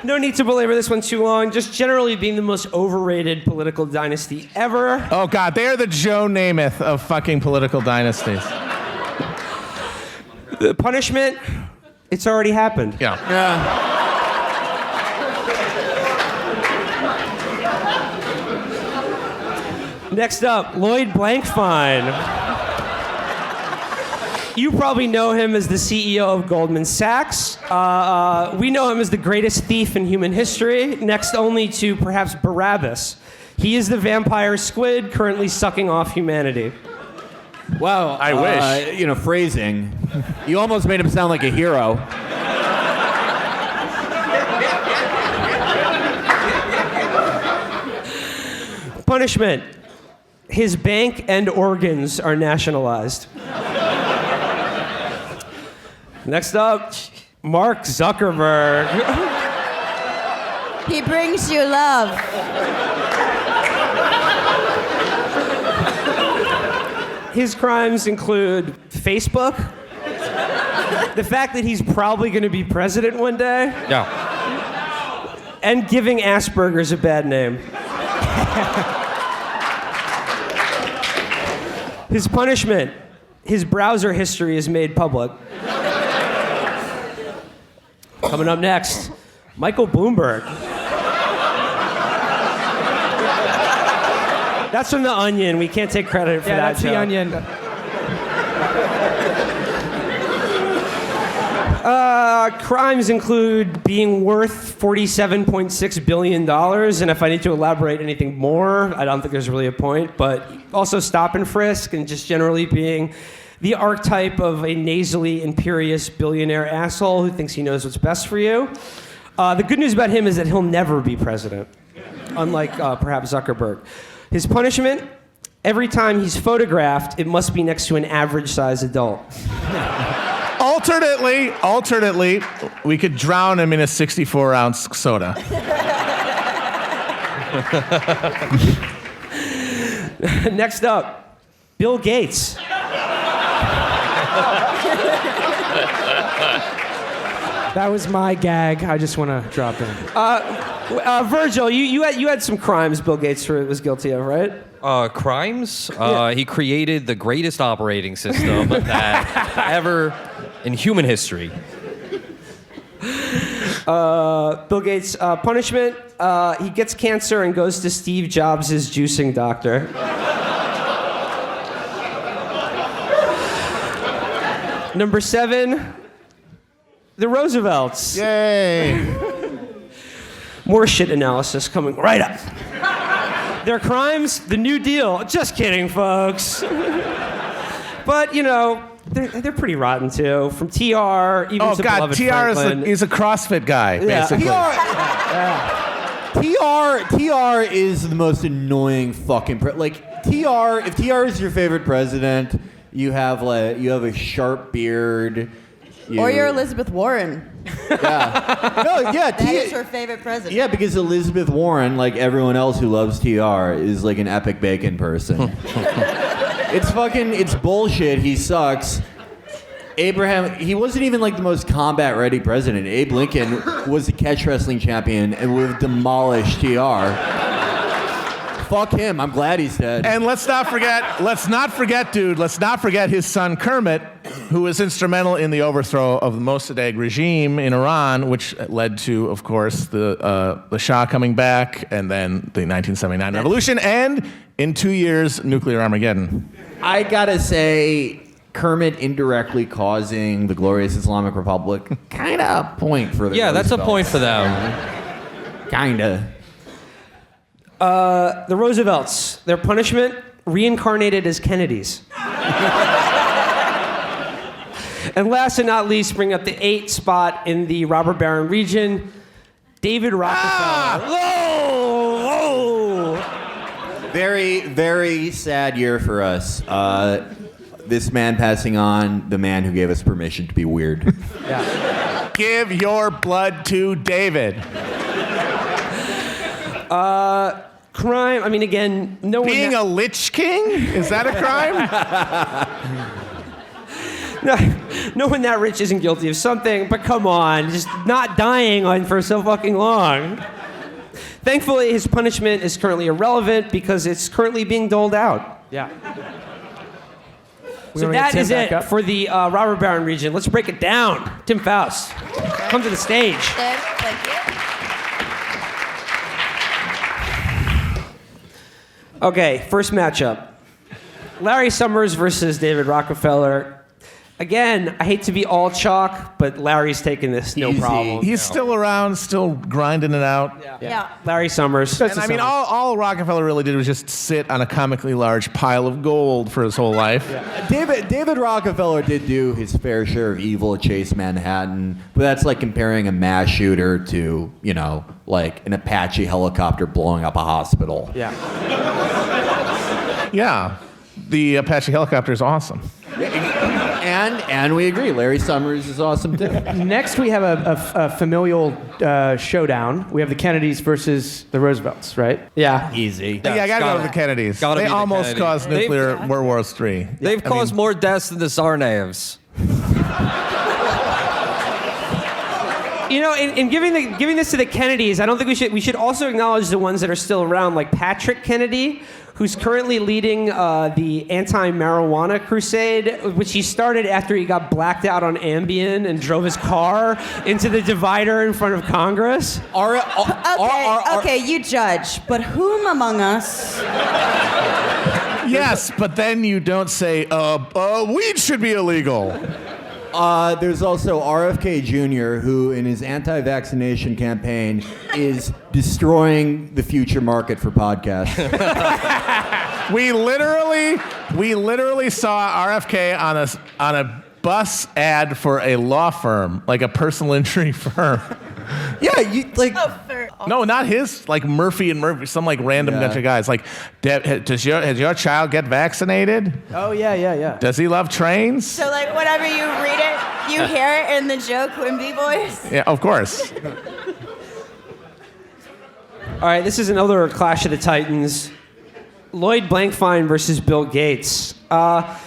No need to belabor this one too long. Just generally being the most overrated political dynasty ever. Oh, God. They are the Joe Namath of fucking political dynasties. The punishment, it's already happened. Yeah. Yeah. Next up, Lloyd Blankfein. You probably know him as the CEO of Goldman Sachs. We know him as the greatest thief in human history, next only to perhaps Barabbas. He is the vampire squid currently sucking off humanity. Wow. I wish. Phrasing. You almost made him sound like a hero. Punishment. His bank and organs are nationalized. Next up, Mark Zuckerberg. He brings you love. His crimes include Facebook, the fact that he's probably going to be president one day, Yeah. and giving Asperger's a bad name. His punishment, his browser history is made public. Coming up next, Michael Bloomberg. That's from The Onion. We can't take credit for that. That's the joke. Onion. Crimes include being worth $47.6 billion, and if I need to elaborate anything more, I don't think there's really a point, but also stop and frisk, and just generally being the archetype of a nasally, imperious billionaire asshole who thinks he knows what's best for you. The good news about him is that he'll never be president, unlike perhaps Zuckerberg. His punishment, every time he's photographed, it must be next to an average-sized adult. Alternately, we could drown him in a 64-ounce soda. Next up, Bill Gates. That was my gag. I just want to drop in. Virgil, you had some crimes Bill Gates was guilty of, right? Crimes? He created the greatest operating system that ever in human history. Bill Gates' punishment, he gets cancer and goes to Steve Jobs' juicing doctor. Number 7, the Roosevelts. Yay! More shit analysis coming right up. Their crimes, the New Deal. Just kidding, folks. But, you know, they're pretty rotten, too. From TR, even Oh, to God, beloved TR Franklin. is a CrossFit guy, basically. TR is the most annoying fucking if TR is your favorite president, you have a sharp beard. Or you're Elizabeth Warren. Yeah. No, yeah. That is her favorite president. Yeah, because Elizabeth Warren, like everyone else who loves TR, is like an epic bacon person. It's bullshit. He sucks. He wasn't even like the most combat ready president. Abe Lincoln was a catch wrestling champion and would have demolished TR. Fuck him. I'm glad he's dead. And let's not forget, dude, his son Kermit, who was instrumental in the overthrow of the Mossadegh regime in Iran, which led to, of course, the Shah coming back, and then the 1979 revolution, and in 2 years, nuclear Armageddon. I gotta say, Kermit indirectly causing the glorious Islamic Republic, kind of a point for the That's a point for them. Kinda. The Roosevelts, their punishment, reincarnated as Kennedys. And last but not least, bring up the 8th spot in the robber baron region, David Rockefeller. Whoa! Very, very sad year for us. This man passing on, the man who gave us permission to be weird. Yeah. Give your blood to David. Crime, I mean, again, no one... Being a Lich King? Is that a crime? No one that rich isn't guilty of something, but come on, just not dying on for so fucking long. Thankfully, his punishment is currently irrelevant because it's currently being doled out. Yeah. So that is it for the robber baron region. Let's break it down. Tim Faust, come to the stage. Thank you. Okay, first matchup. Larry Summers versus David Rockefeller. Again, I hate to be all chalk, but Larry's taking this no Easy. problem. He's still around, still grinding it out. Yeah. Larry Summers. And I mean, all Rockefeller really did was just sit on a comically large pile of gold for his whole life. Yeah. David Rockefeller did do his fair share of evil at Chase Manhattan, but that's like comparing a mass shooter to, you know, like an Apache helicopter blowing up a hospital. Yeah. Yeah, the Apache helicopter is awesome. And we agree, Larry Summers is awesome too. Next, we have a familial showdown. We have the Kennedys versus the Roosevelts, right? Yeah. Easy. Yeah, I gotta go with the Kennedys. Gotta They be the almost Kennedys. caused nuclear World War III. They've caused more deaths than the Tsarnaevs. You know, in giving this to the Kennedys, I don't think we should also acknowledge the ones that are still around, like Patrick Kennedy, who's currently leading the anti-marijuana crusade, which he started after he got blacked out on Ambien and drove his car into the divider in front of Congress. Okay, you judge, but whom among us? Yes, but then you don't say, weed should be illegal. There's also RFK Jr., who in his anti-vaccination campaign is destroying the future market for podcasts. We literally saw RFK on a bus ad for a law firm, like a personal injury firm. Yeah, you like. No, not his. Like Murphy and Murphy, some like random bunch of guys. Like, has your child get vaccinated? Oh, yeah. Does he love trains? So, like, whenever you read it, You hear it in the Joe Quimby voice? Yeah, of course. All right, this is another Clash of the Titans. Lloyd Blankfein versus Bill Gates. Yeah,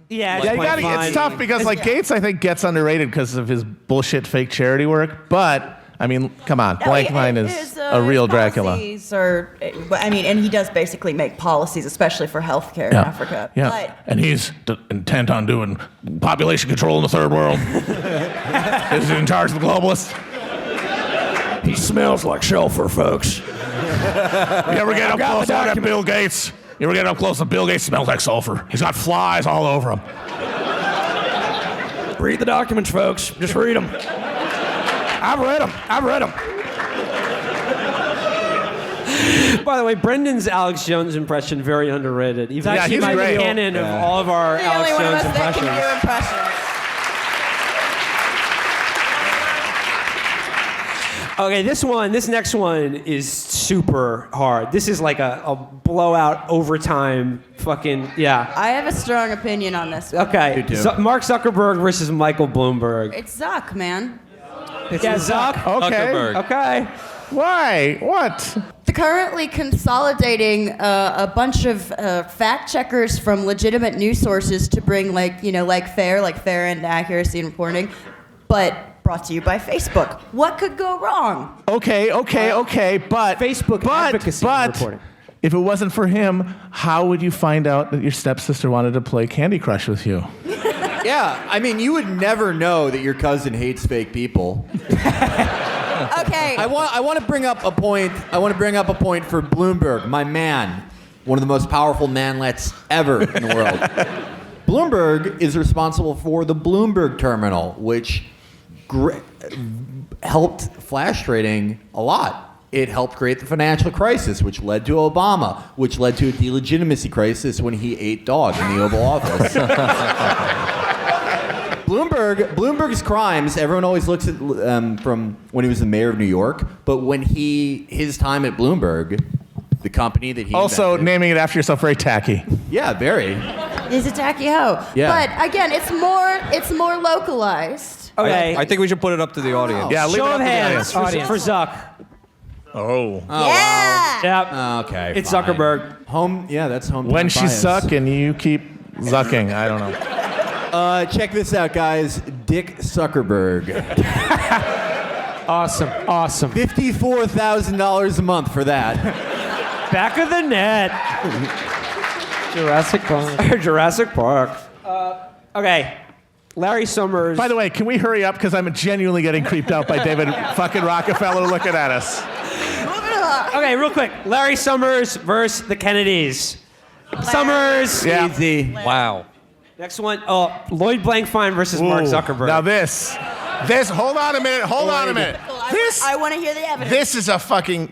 Yeah, it's tough because like Gates, I think, gets underrated because of his bullshit fake charity work. But I mean, come on, Blankfein is a real Dracula. And he does basically make policies, especially for healthcare in Africa. Yeah, But and he's intent on doing population control in the third world. Is he in charge of the globalists? He smells like sulfur, folks. You ever get up close to that Bill Gates? You ever get up close to Bill Gates? Smells like sulfur. He's got flies all over him. Read the documents, folks. Just read them. I've read them. By the way, Brendan's Alex Jones impression very underrated. He's actually he's my great. canon of all of our the Alex only one of Jones us that can impressions. do impressions. Okay, this next one is super hard. This is like a blowout overtime fucking, yeah. I have a strong opinion on this one. Okay, Mark Zuckerberg versus Michael Bloomberg. It's Zuck, man. Yeah, Zuck. Okay. Zuckerberg. Okay. Why? What? They're currently consolidating a bunch of fact checkers from legitimate news sources to bring like fair and accuracy in reporting, but brought to you by Facebook. What could go wrong? Okay, but Facebook advocacy reporting. If it wasn't for him, how would you find out that your stepsister wanted to play Candy Crush with you? Yeah, I mean, you would never know that your cousin hates fake people. Okay. I want to bring up a point. I want to bring up a point for Bloomberg, my man, one of the most powerful manlets ever in the world. Bloomberg is responsible for the Bloomberg terminal, which helped flash trading a lot. It helped create the financial crisis, which led to Obama, which led to a delegitimacy crisis when he ate dog in the Oval Office. Bloomberg's crimes, everyone always looks at from when he was the mayor of New York, but when his time at Bloomberg, the company that he Also, invented, naming it after yourself, very tacky. yeah, very. He's a tacky hoe. Yeah. But again, it's more localized. Okay. I think we should put it up to the audience. Yeah, leave Show it up of to the hands audience. for Zuck. Oh. Yeah. Yep. Okay. It's fine. Zuckerberg. That's home. When she suck and you keep zucking, I don't know. Check this out, guys. Dick Zuckerberg. Awesome. $54,000 a month for that. Back of the net. Jurassic Park. Jurassic Park. Okay. Larry Summers. By the way, can we hurry up? Because I'm genuinely getting creeped out by David fucking Rockefeller looking at us. Okay, real quick. Larry Summers versus the Kennedys. Summers. Yeah. Easy. Wow. Next one. Oh, Lloyd Blankfein versus Mark Ooh, Zuckerberg. Now this, hold on a minute. I want to hear the evidence.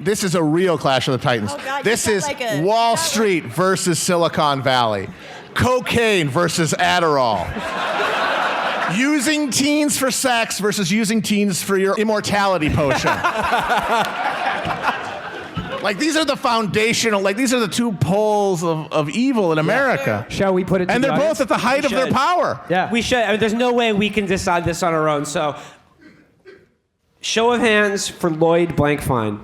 This is a real Clash of the Titans. Oh, God, this you is sound like a- Wall Street versus Silicon Valley. Cocaine versus Adderall. Using teens for sex versus using teens for your immortality potion. Like these are the foundational, these are the two poles of evil in America. Shall we put it to And the they're both audience? at the height of their should. power. Yeah. We should. I mean, there's no way we can decide this on our own. So, show of hands for Lloyd Blankfein.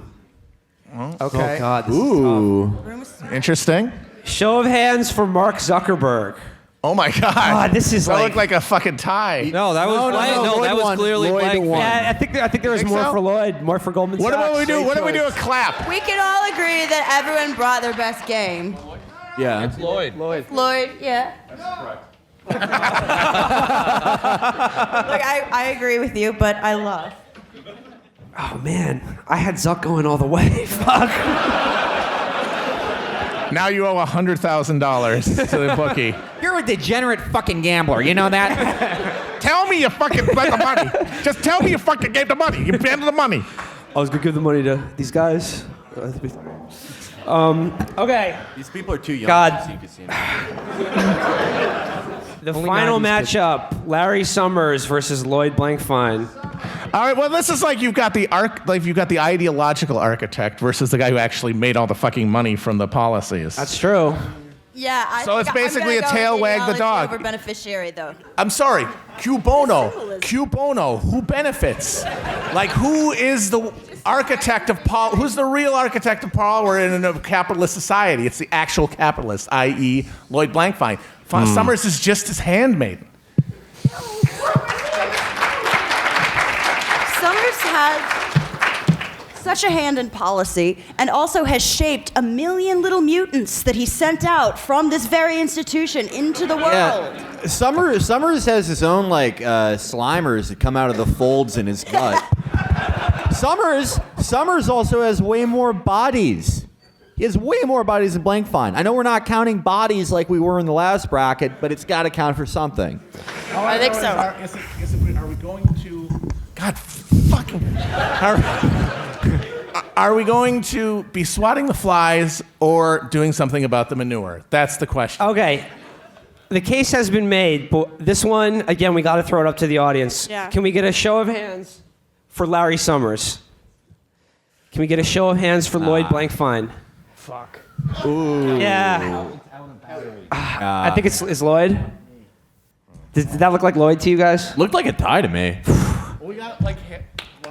Okay. Oh God. This Ooh. Interesting. is tough. Show of hands for Mark Zuckerberg. Oh my God. God, this is that like- looked like a fucking tie. No, that was Lloyd that was won. clearly Lloyd blank. won. Yeah, I think there was Think more so? for Lloyd, more for Goldman What Sachs. about we do? Great What if we do a choice. clap? We can all agree that everyone brought their best game. Yeah. Lloyd. Lloyd, yeah. Look, I agree with you, but I lost. Oh man, I had Zuck going all the way. Fuck. Now you owe $100,000 to the bookie. You're a degenerate fucking gambler. You know that? Tell me you fucking bet the money. Just tell me you fucking gave the money. You paid the money. I was gonna give the money to these guys. Okay. These people are too young. God. So you can see them. The Only final 90s kids. matchup: Larry Summers versus Lloyd Blankfein. All right. Well, this is like you've got the ideological architect versus the guy who actually made all the fucking money from the policies. That's true. Yeah, So it's basically a tail wag the dog. Over beneficiary, though. I'm sorry, Q Bono. Symbolism. Q Bono. Who benefits? Like, who is the architect of power? Who's the real architect of power in a capitalist society? It's the actual capitalist, i.e., Lloyd Blankfein. Summers is just his handmaiden. Summers has such a hand in policy and also has shaped a million little mutants that he sent out from this very institution into the world. Yeah. Summers has his own Slimers that come out of the folds in his gut. Summers also has way more bodies. He has way more bodies than Blankfein. I know we're not counting bodies like we were in the last bracket, but it's got to count for something. I think so. Are we going to... God fucking... Are we going to be swatting the flies or doing something about the manure? That's the question. Okay. The case has been made, but this one, again, we got to throw it up to the audience. Yeah. Can we get a show of hands for Larry Summers? Can we get a show of hands for Lloyd Blankfein? Fuck. Ooh. Yeah. I think it's Lloyd. Did that look like Lloyd to you guys? Looked like a tie to me. We got, round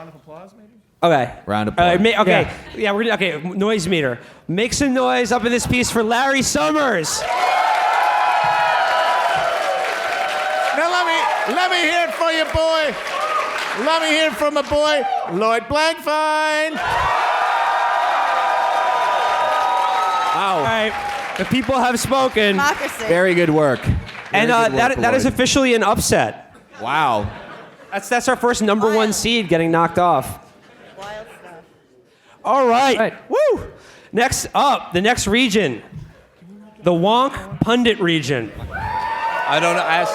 of applause, maybe? Okay. Round of applause. Okay. Yeah, we're gonna. Okay. Noise meter. Make some noise up in this piece for Larry Summers. Now let me hear it for you, boy. Let me hear it from my boy, Lloyd Blankfein. Wow. All right. The people have spoken. Democracy. Very good work. And that is officially an upset. Wow. That's our first number one seed getting knocked off. Wild stuff. All right. Right. Woo. Next up, the next region, the Wonk Pundit region. I don't know.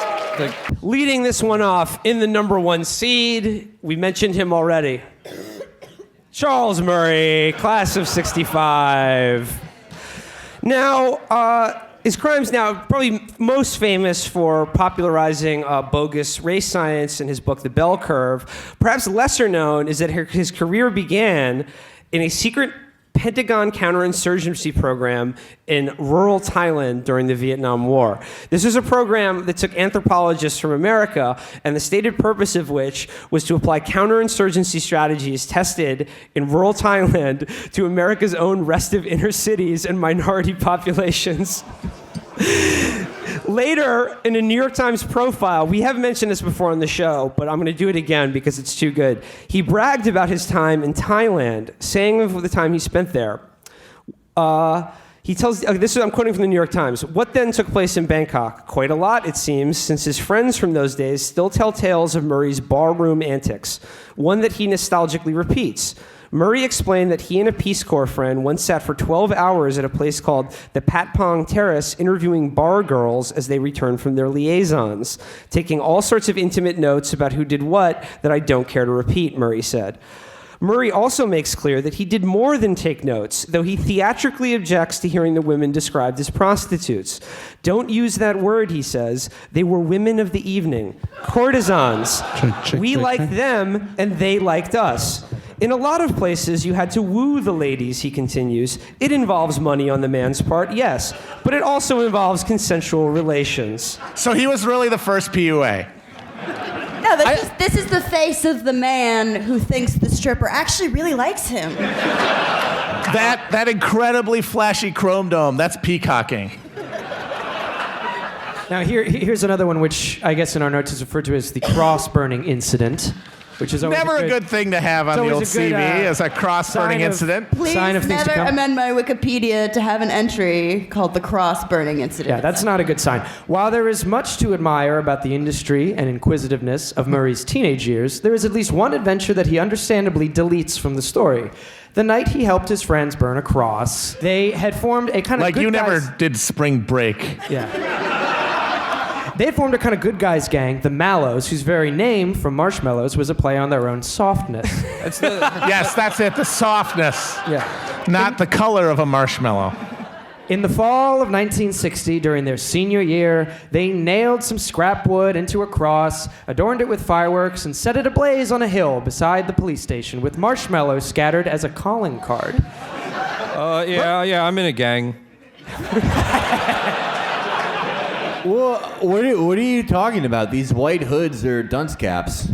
Leading this one off in the number one seed, we mentioned him already. Charles Murray, class of '65. Now, his crimes now probably most famous for popularizing bogus race science in his book, The Bell Curve. Perhaps lesser known is that his career began in a secret Pentagon counterinsurgency program in rural Thailand during the Vietnam War. This was a program that took anthropologists from America, and the stated purpose of which was to apply counterinsurgency strategies tested in rural Thailand to America's own restive inner cities and minority populations. Later, in a New York Times profile, we have mentioned this before on the show, but I'm going to do it again because it's too good. He bragged about his time in Thailand, saying of the time he spent there. He tells, I'm quoting from the New York Times. What then took place in Bangkok? Quite a lot, it seems, since his friends from those days still tell tales of Murray's barroom antics, one that he nostalgically repeats. Murray explained that he and a Peace Corps friend once sat for 12 hours at a place called the Patpong Terrace interviewing bar girls as they returned from their liaisons, taking all sorts of intimate notes about who did what that I don't care to repeat, Murray said. Murray also makes clear that he did more than take notes, though he theatrically objects to hearing the women described as prostitutes. Don't use that word, he says. They were women of the evening, courtesans. We liked them, and they liked us. In a lot of places, you had to woo the ladies, he continues. It involves money on the man's part, yes, but it also involves consensual relations. So he was really the first PUA. No, this is the face of the man who thinks the stripper actually really likes him. That incredibly flashy chrome dome, that's peacocking. Now here's another one, which I guess in our notes is referred to as the cross-burning incident, which is always Never a good thing to have on the old CV as a cross-burning incident. Please Sign of things to never come. amend my Wikipedia to have an entry called the cross-burning incident. Yeah, that's not a good sign. While there is much to admire about the industry and inquisitiveness of Murray's teenage years, there is at least one adventure that he understandably deletes from the story. The night he helped his friends burn a cross, they had formed a kind of Like good you guys... never did spring break. Yeah. They had formed a kind of good guys gang, the Mallows, whose very name from Marshmallows was a play on their own softness. Yes, that's it, the softness. Yeah. Not the color of a marshmallow. In the fall of 1960, during their senior year, they nailed some scrap wood into a cross, adorned it with fireworks, and set it ablaze on a hill beside the police station with marshmallows scattered as a calling card. Yeah, I'm in a gang. Well, what are you talking about? These white hoods are dunce caps.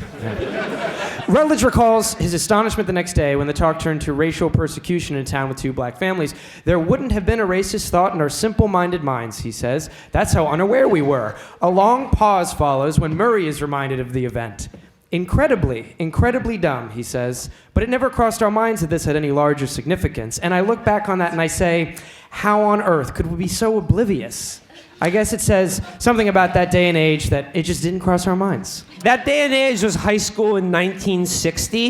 Rutledge recalls his astonishment the next day when the talk turned to racial persecution in a town with 2 black families. There wouldn't have been a racist thought in our simple-minded minds, he says. That's how unaware we were. A long pause follows when Murray is reminded of the event. Incredibly dumb, he says, but it never crossed our minds that this had any larger significance. And I look back on that and I say, how on earth could we be so oblivious? I guess it says something about that day and age that it just didn't cross our minds. That day and age was high school in 1960.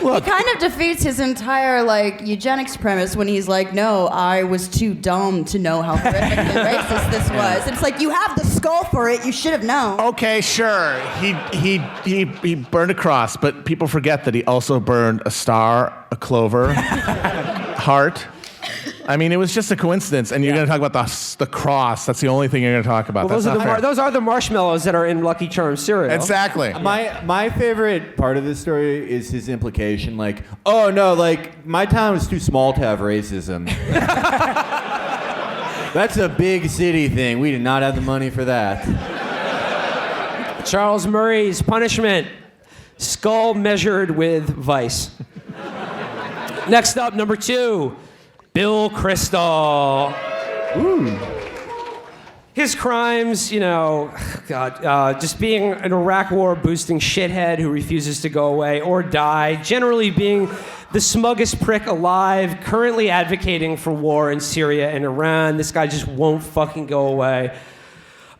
He kind of defeats his entire eugenics premise when he's like, "No, I was too dumb to know how horrifically racist this was." It's like, you have the skull for it. You should have known. Okay, sure. He burned a cross, but people forget that he also burned a star, a clover, heart. I mean, it was just a coincidence, and you're going to talk about the cross. That's the only thing you're going to talk about. Well, That's not fair. those are the marshmallows that are in Lucky Charms cereal. Exactly. My favorite part of this story is his implication, oh no, my town was too small to have racism. That's a big city thing. We did not have the money for that. Charles Murray's punishment: skull measured with vice. Next up, number 2. Bill Kristol. Ooh. His crimes, just being an Iraq war boosting shithead who refuses to go away or die, generally being the smuggest prick alive, currently advocating for war in Syria and Iran. This guy just won't fucking go away.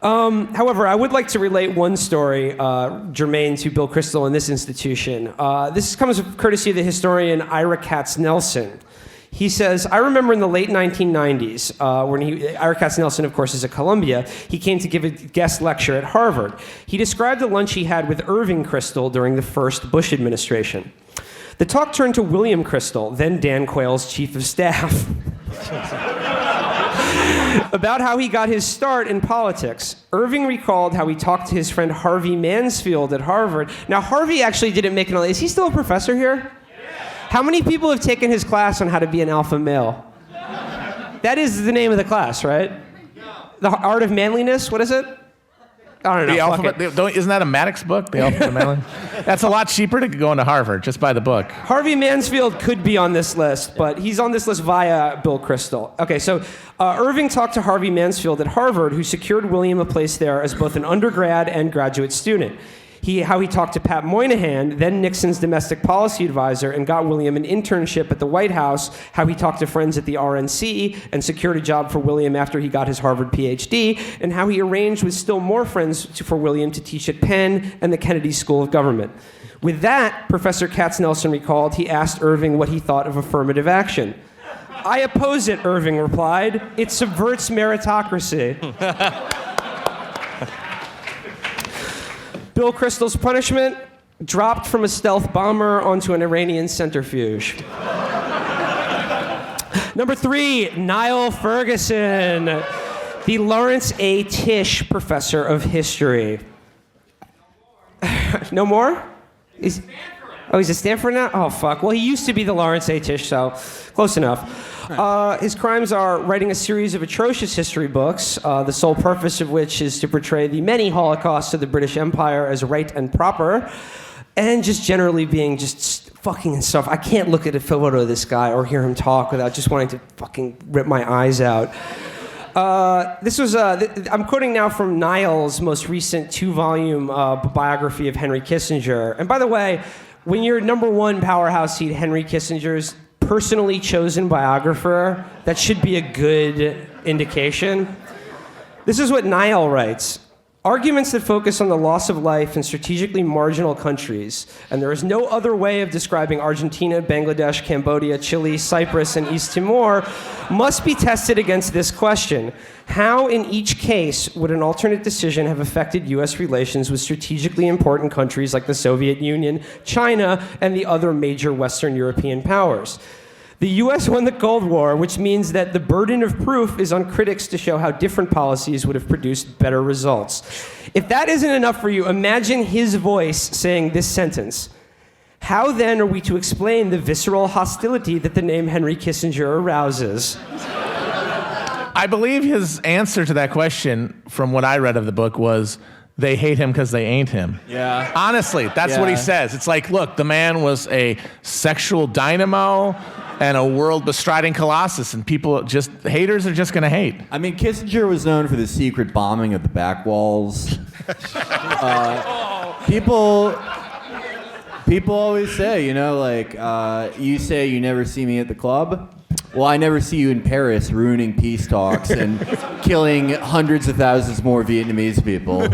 However, I would like to relate one story germane to Bill Kristol and this institution. This comes courtesy of the historian Ira Katz-Nelson. He says, I remember in the late 1990s, Ira Katz-Nelson, of course, is at Columbia, he came to give a guest lecture at Harvard. He described the lunch he had with Irving Kristol during the first Bush administration. The talk turned to William Kristol, then Dan Quayle's chief of staff, about how he got his start in politics. Irving recalled how he talked to his friend Harvey Mansfield at Harvard. Now, Harvey actually didn't make is he still a professor here? How many people have taken his class on how to be an alpha male? That is the name of the class, right? The Art of Manliness? What is it? I don't know. The alphabet, isn't that a Maddox book? The Alphabet of Manliness? That's a lot cheaper to go into Harvard. Just buy the book. Harvey Mansfield could be on this list, but he's on this list via Bill Kristol. Okay, so Irving talked to Harvey Mansfield at Harvard, who secured William a place there as both an undergrad and graduate student. How he talked to Pat Moynihan, then Nixon's domestic policy advisor, and got William an internship at the White House, how he talked to friends at the RNC and secured a job for William after he got his Harvard PhD, and how he arranged with still more friends for William to teach at Penn and the Kennedy School of Government. With that, Professor Katz-Nelson recalled, he asked Irving what he thought of affirmative action. I oppose it, Irving replied. It subverts meritocracy. Bill Kristol's punishment: dropped from a stealth bomber onto an Iranian centrifuge. Number 3, Niall Ferguson, the Lawrence A. Tisch Professor of History. No more? He's at Stanford now? Oh, fuck. Well, he used to be the Lawrence A. Tisch, so close enough. His crimes are writing a series of atrocious history books, the sole purpose of which is to portray the many Holocausts of the British Empire as right and proper, and just generally being just fucking and stuff. I can't look at a photo of this guy or hear him talk without just wanting to fucking rip my eyes out. I'm quoting now from Niall's most recent 2-volume biography of Henry Kissinger. And by the way, when your number 1 powerhouse seat, Henry Kissinger's personally chosen biographer, that should be a good indication. This is what Niall writes. Arguments that focus on the loss of life in strategically marginal countries, and there is no other way of describing Argentina, Bangladesh, Cambodia, Chile, Cyprus, and East Timor, must be tested against this question. How, in each case, would an alternate decision have affected U.S. relations with strategically important countries like the Soviet Union, China, and the other major Western European powers? The U.S. won the Cold War, which means that the burden of proof is on critics to show how different policies would have produced better results. If that isn't enough for you, imagine his voice saying this sentence. How then are we to explain the visceral hostility that the name Henry Kissinger arouses? I believe his answer to that question, from what I read of the book, was they hate him because they ain't him. Yeah. Honestly, that's what he says. It's like, look, the man was a sexual dynamo and a world-bestriding colossus, and haters are just going to hate. I mean, Kissinger was known for the secret bombing of the back walls. People always say, you say you never see me at the club. Well, I never see you in Paris ruining peace talks and killing hundreds of thousands more Vietnamese people.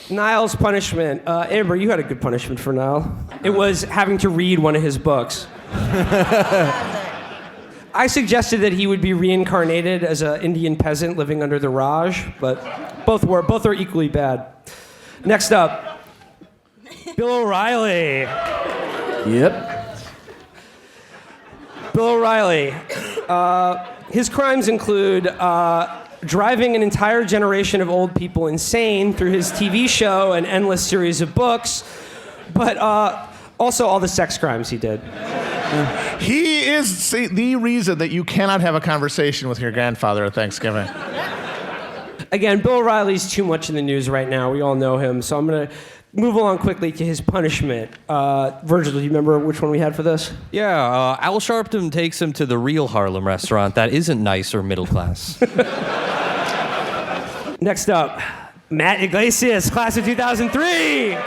Niall's punishment. Amber, you had a good punishment for Niall. It was having to read one of his books. I suggested that he would be reincarnated as an Indian peasant living under the Raj, but both are equally bad. Next up, Bill O'Reilly. Yep. Bill O'Reilly. His crimes include driving an entire generation of old people insane through his TV show and endless series of books, but also all the sex crimes he did. He is the reason that you cannot have a conversation with your grandfather at Thanksgiving. Again, Bill O'Reilly's too much in the news right now. We all know him, so I'm going to move along quickly to his punishment. Virgil, do you remember which one we had for this? Yeah, Al Sharpton takes him to the real Harlem restaurant that isn't nice or middle class. Next up, Matt Iglesias, class of 2003.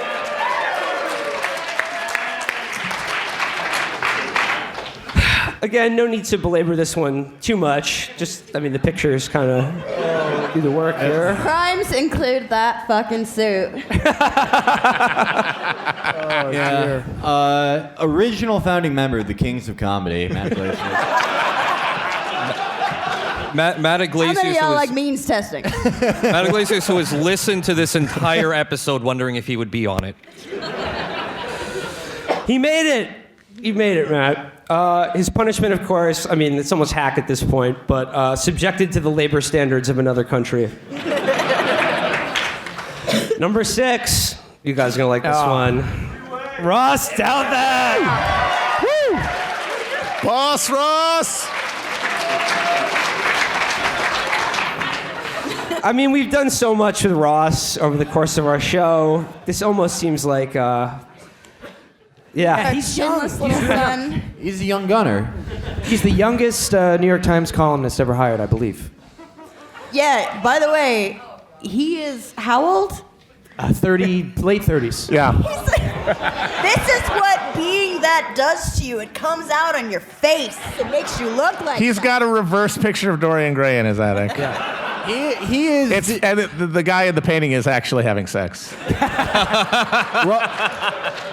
Again, no need to belabor this one too much. The pictures kind of do the work here. Crimes include that fucking suit. Original founding member of the Kings of Comedy, Matt Iglesias. Matt Iglesias. How many of y'all like means testing? Matt Iglesias, who has listened to this entire episode wondering if he would be on it. He made it. You made it, Matt. His punishment, of course, it's almost hack at this point, but subjected to the labor standards of another country. Number 6. You guys are going to like this one. Ross Douthat! Woo! Boss Ross! We've done so much with Ross over the course of our show. This almost seems like... Yeah, he's young. Little son. He's a young gunner. He's the youngest New York Times columnist ever hired, I believe. Yeah, by the way, he is how old? 30, late 30s. Yeah. This is what being that does to you. It comes out on your face. It makes you look like He's that. got a reverse picture of Dorian Gray in his attic. Yeah. He is... The guy in the painting is actually having sex.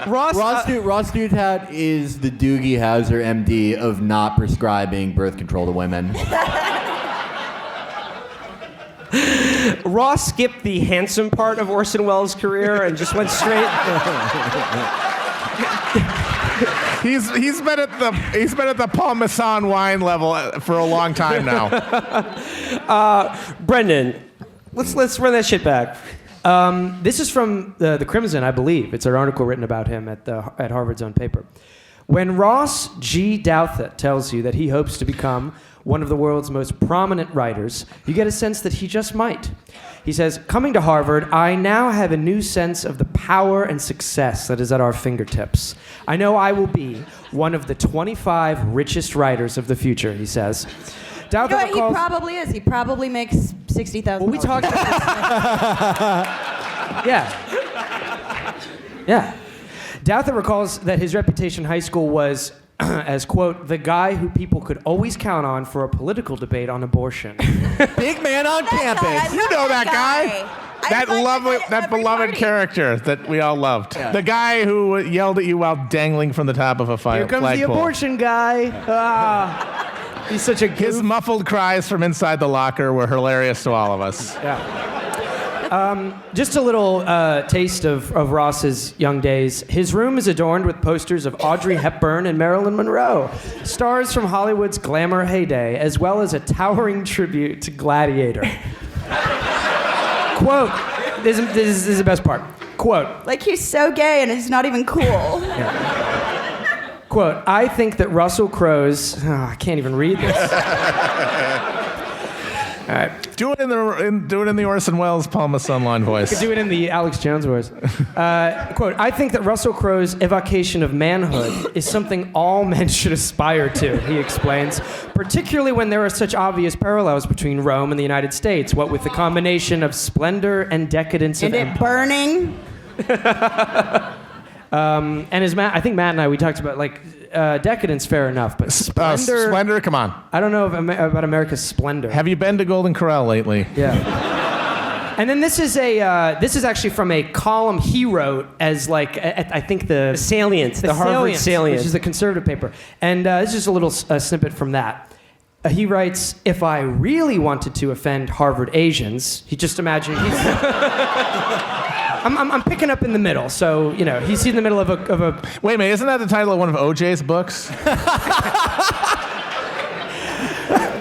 Ross Douthat is the Doogie Howser MD of not prescribing birth control to women. Ross skipped the handsome part of Orson Welles' career and just went straight... He's been at the Paul Masson wine level for a long time now. Brendan, let's run that shit back. This is from the Crimson, I believe. It's an article written about him at Harvard's own paper. When Ross G. Douthat tells you that he hopes to become one of the world's most prominent writers, you get a sense that he just might. He says, coming to Harvard, I now have a new sense of the power and success that is at our fingertips. I know I will be one of the 25 richest writers of the future, he says. Douthat He probably is. He probably makes $60,000. Well, we talked about this. Yeah. Douthat recalls that his reputation in high school was as, quote, the guy who people could always count on for a political debate on abortion. Big man on campus. You know that guy. That beloved character that we all loved. Yeah. The guy who yelled at you while dangling from the top of a flagpole. Here comes the abortion guy. He's such a goof. His muffled cries from inside the locker were hilarious to all of us. Yeah. Just a little taste of Ross's young days. His room is adorned with posters of Audrey Hepburn and Marilyn Monroe, stars from Hollywood's glamour heyday, as well as a towering tribute to Gladiator. Quote, this is the best part. Quote, Like he's so gay and it's not even cool. quote, I think that Russell Crowe's, I can't even read this. All right. Do it in the Orson Welles Palma Sunline voice. Do it in the Alex Jones voice. Quote, I think that Russell Crowe's evocation of manhood is something all men should aspire to, he explains, particularly when there are such obvious parallels between Rome and the United States, what with the combination of splendor and decadence And of it empire. burning. And as I think Matt and I, we talked about, like, decadence, fair enough, but splendor, Splendor, come on. I don't know about America's splendor. Have you been to Golden Corral lately? Yeah. And then this is actually from a column he wrote as like I think the Salient, the Harvard Salient. which is the conservative paper. And this is just a little snippet from that. He writes, if I really wanted to offend Harvard Asians, he just imagine he's. I'm picking up in the middle, so he's in the middle of a. Wait a minute, isn't that the title of one of OJ's books?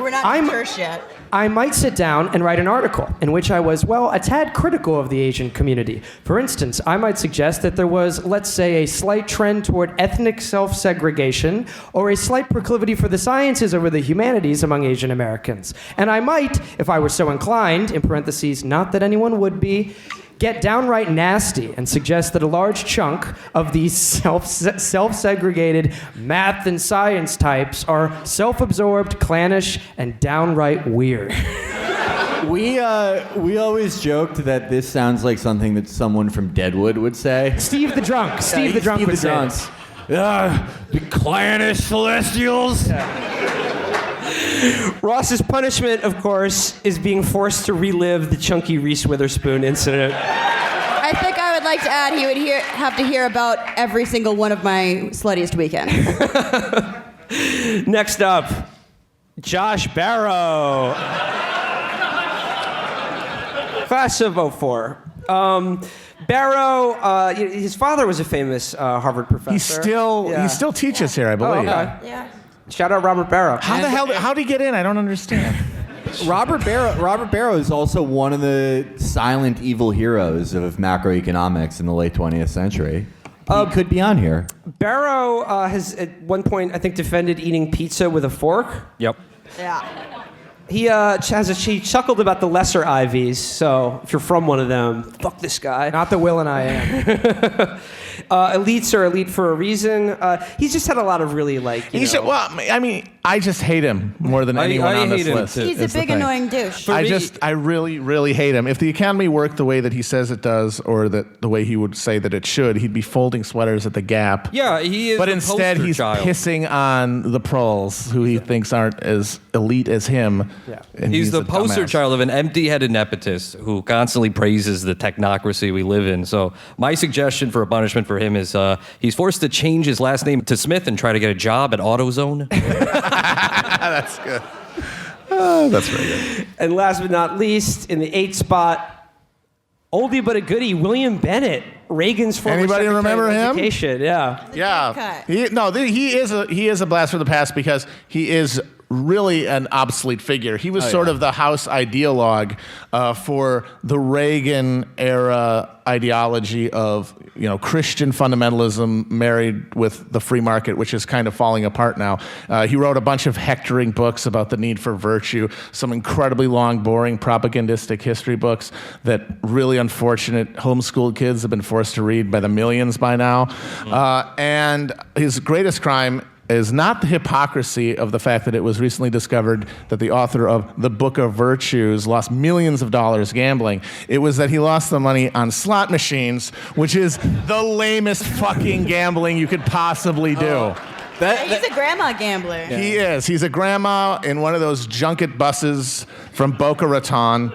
We're not in church yet. I might sit down and write an article in which I was, a tad critical of the Asian community. For instance, I might suggest that there was, let's say, a slight trend toward ethnic self-segregation or a slight proclivity for the sciences over the humanities among Asian Americans. And I might, if I were so inclined, in parentheses, not that anyone would be, get downright nasty and suggest that a large chunk of these self-segregated math and science types are self-absorbed, clannish, and downright weird. We always joked that this sounds like something that someone from Deadwood would say. Steve the Drunk. Steve the Drunk would say this. The clannish Celestials. Ross's punishment, of course, is being forced to relive the Chunky Reese Witherspoon incident. I think I would like to add he would have to hear about every single one of my sluttiest weekends. Next up, Josh Barrow. Class of 04. Barrow, his father was a famous Harvard professor. He still teaches here, I believe. Okay. Yeah. Shout out Robert Barrow. How'd he get in? I don't understand. Robert Barrow is also one of the silent evil heroes of macroeconomics in the late 20th century. He could be on here. Barrow has at one point, I think, defended eating pizza with a fork. Yep. Yeah. He chuckled about the lesser Ivies, so if you're from one of them, fuck this guy. Not the Will and I am. Elites are elite for a reason. He's just had a lot of really I just hate him more than anyone on this hate him list. too. He's a big annoying douche. I really, really hate him. If the Academy worked the way that he says it does, or the way he would say that it should, he'd be folding sweaters at the Gap. Yeah, he is. But the instead, poster he's child. pissing on the proles, who he thinks aren't as elite as him. Yeah. And He's the a poster dumbass. child of an empty-headed nepotist who constantly praises the technocracy we live in. So my suggestion for a punishment for him is he's forced to change his last name to Smith and try to get a job at AutoZone. That's good. That's very good. And last but not least, in the 8th spot, oldie but a goodie, William Bennett, Reagan's former Anybody Secretary remember of him? Education. Yeah. Yeah. He is a blast from the past because he is really an obsolete figure. He was sort of the house ideologue for the Reagan era ideology of Christian fundamentalism married with the free market, which is kind of falling apart now. He wrote a bunch of hectoring books about the need for virtue, some incredibly long, boring, propagandistic history books that really unfortunate homeschooled kids have been forced to read by the millions by now. And his greatest crime is not the hypocrisy of the fact that it was recently discovered that the author of The Book of Virtues lost millions of dollars gambling. It was that he lost the money on slot machines, which is the lamest fucking gambling you could possibly do. He's a grandma gambler. He is. He's a grandma in one of those junket buses from Boca Raton.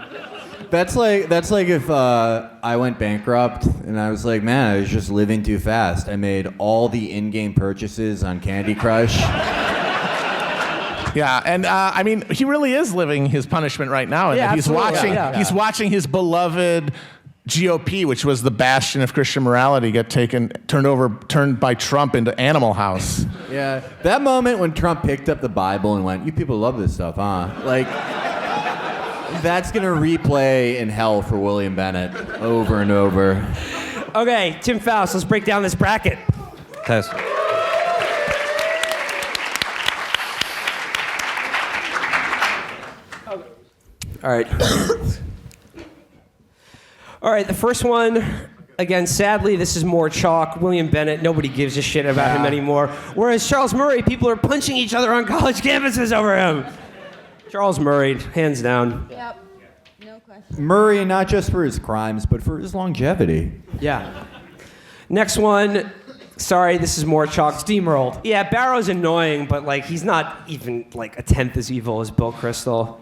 That's like if I went bankrupt and I was like, man, I was just living too fast. I made all the in-game purchases on Candy Crush. Yeah, and he really is living his punishment right now. And Yeah, he's absolutely. watching. He's watching his beloved GOP, which was the bastion of Christian morality, get turned by Trump into Animal House. Yeah, that moment when Trump picked up the Bible and went, "You people love this stuff, huh?" Like. That's going to replay in hell for William Bennett over and over. Okay, Tim Faust, let's break down this bracket. Tess. All right. All right, the first one, again, sadly, this is more chalk. William Bennett, nobody gives a shit about him anymore. Whereas Charles Murray, people are punching each other on college campuses over him. Charles Murray, hands down. Yep. No question. Murray, not just for his crimes, but for his longevity. Yeah. Next one, sorry, this is more chalk. Steamrolled. Yeah, Barrow's annoying, but like he's not even like a tenth as evil as Bill Kristol.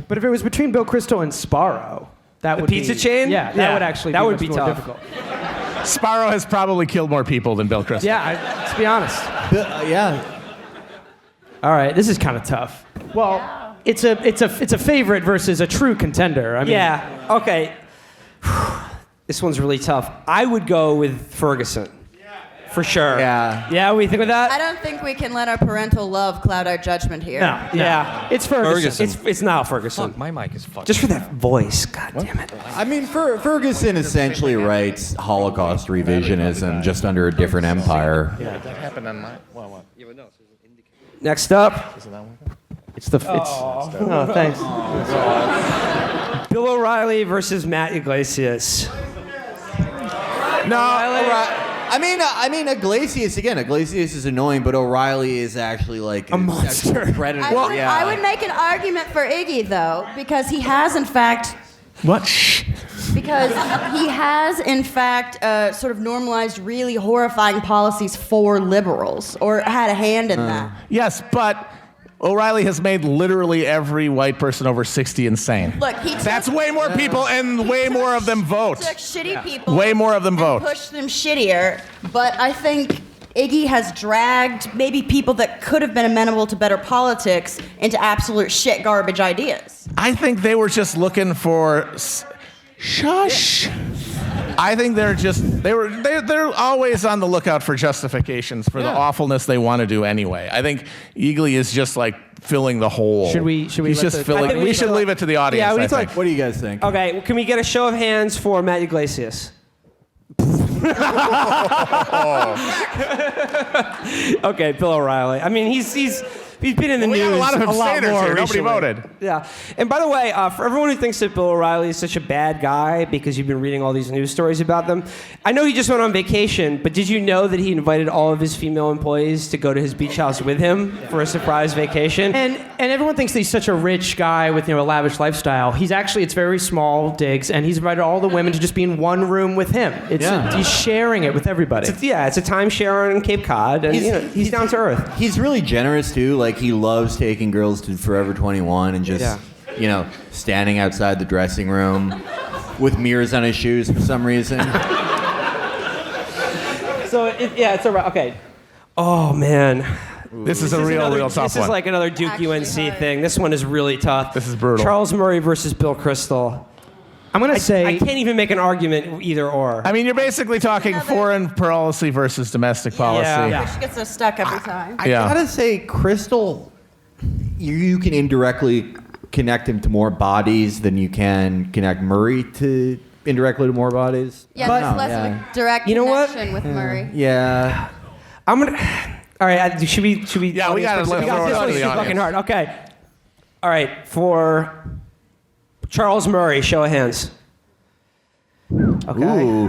But if it was between Bill Kristol and Sparrow, that would pizza be, chain? Yeah, that Yeah, would actually that be would much be more tough. difficult. Sparrow has probably killed more people than Bill Kristol. Yeah, to be honest. Yeah. All right, this is kind of tough. Well, it's a favorite versus a true contender. I mean, Yeah, okay. This one's really tough. I would go with Ferguson. For sure. Yeah. Yeah, what do you think of I that? don't think we can let our parental love cloud our judgment here. No, Yeah. it's Ferguson. It's Niall Ferguson. Fuck, my mic is fucked. Just for that voice, god damn it. I mean, Ferguson essentially writes Holocaust revisionism just under a different empire. That happened on my. What? Next up, It's the. It's, oh, thanks. Bill O'Reilly versus Matt Iglesias. No, I mean, Iglesias is annoying, but O'Reilly is actually like a monster. predator. I would make an argument for Iggy, though, because he has, in fact, what? Shh. sort of normalized really horrifying policies for liberals, or had a hand in that. Yes, but O'Reilly has made literally every white person over 60 insane. Look, That's way more people, and way more of them vote. took shitty people. Way more of them and vote. pushed them shittier, but I think Iggy has dragged maybe people that could have been amenable to better politics into absolute shit garbage ideas. I think they were just looking for. Shush. I think they're always on the lookout for justifications for the awfulness they want to do anyway. I think Eagly is just like filling the hole. Should we He's let just the- filling. I think We we should should- leave it to the audience. Yeah, we I need to, think. like- What do you guys think? Okay, can we get a show of hands for Matt Iglesias? Okay, Bill O'Reilly. I mean, he's been in the We news got a lot of abstainers more here. Nobody recently. voted. Yeah. And by the way, for everyone who thinks that Bill O'Reilly is such a bad guy because you've been reading all these news stories about them, I know he just went on vacation, but did you know that he invited all of his female employees to go to his beach house with him for a surprise vacation? And everyone thinks that he's such a rich guy with a lavish lifestyle. It's very small digs, and he's invited all the women to just be in one room with him. He's sharing it with everybody. It's a timeshare on Cape Cod, and he's down to earth. He's really generous too. Like he loves taking girls to Forever 21 and just standing outside the dressing room with mirrors on his shoes for some reason. So it's a okay. Oh man. This is a real tough one. This is like another Duke Actually UNC hard. thing. This one is really tough. This is brutal. Charles Murray versus Bill Kristol. I'm gonna say I can't even make an argument either or. I mean, you're basically talking foreign policy versus domestic policy. Yeah. She gets so stuck every time. I gotta say, Crystal, you can indirectly connect him to more bodies than you can connect Murray to indirectly to more bodies. Yeah, But- there's less of a direct You know what? connection with Murray. Yeah. I'm gonna. All right. Should we? Yeah, we gotta audience throw it this out to one's the too fucking audience. hard. Okay. All right. For Charles Murray, show of hands. Okay. Ooh.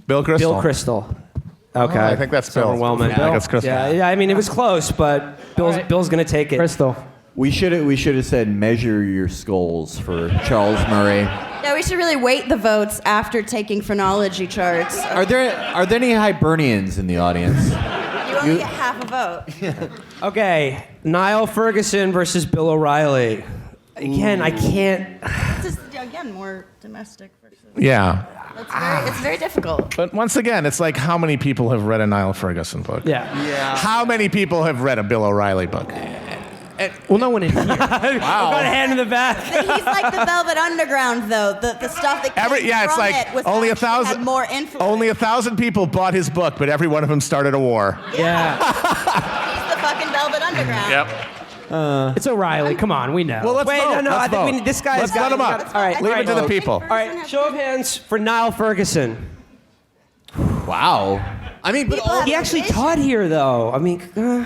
Bill Kristol. Bill Kristol. Okay. I think that's It's Bill. overwhelming. Yeah, I think it's Kristol. Yeah. I mean, it was close, but Bill's gonna take it. Crystal. We should have said measure your skulls for Charles Murray. Yeah, we should really weight the votes after taking phrenology charts. Are there any Hibernians in the audience? You only get half a vote. Okay. Niall Ferguson versus Bill O'Reilly. Again, I can't. This is, again, more domestic versus... Yeah. It's very difficult. But once again, it's like how many people have read a Niall Ferguson book? Yeah. How many people have read a Bill O'Reilly book? Well, no one in here. I've got a hand in the back. He's like the Velvet Underground, though. The stuff that came It's from like it was only actually 1,000. had more influence. Only 1,000 people bought his book, but every one of them started a war. Yeah. He's the fucking Velvet Underground. Yep. It's O'Reilly. Come on, we know. Well, let's Wait, vote. no, I Let's think vote. this guy has Let's let got him up. All right, Leave it to the people. All right, show of hands for Niall Ferguson. Wow. I mean, but all, He actually taught here, though. I mean, Bill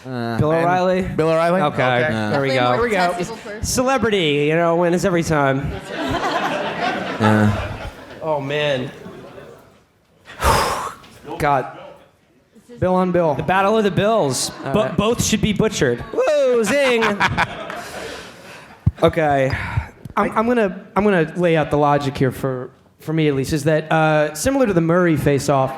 O'Reilly. Bill O'Reilly? Okay, there we go. Here we go. Celebrity, wins every time. Oh man. God. Bill on Bill. The Battle of the Bills. Both should be butchered. Whoa, zing. Okay. I'm gonna lay out the logic here for me at least. Is that similar to the Murray face-off?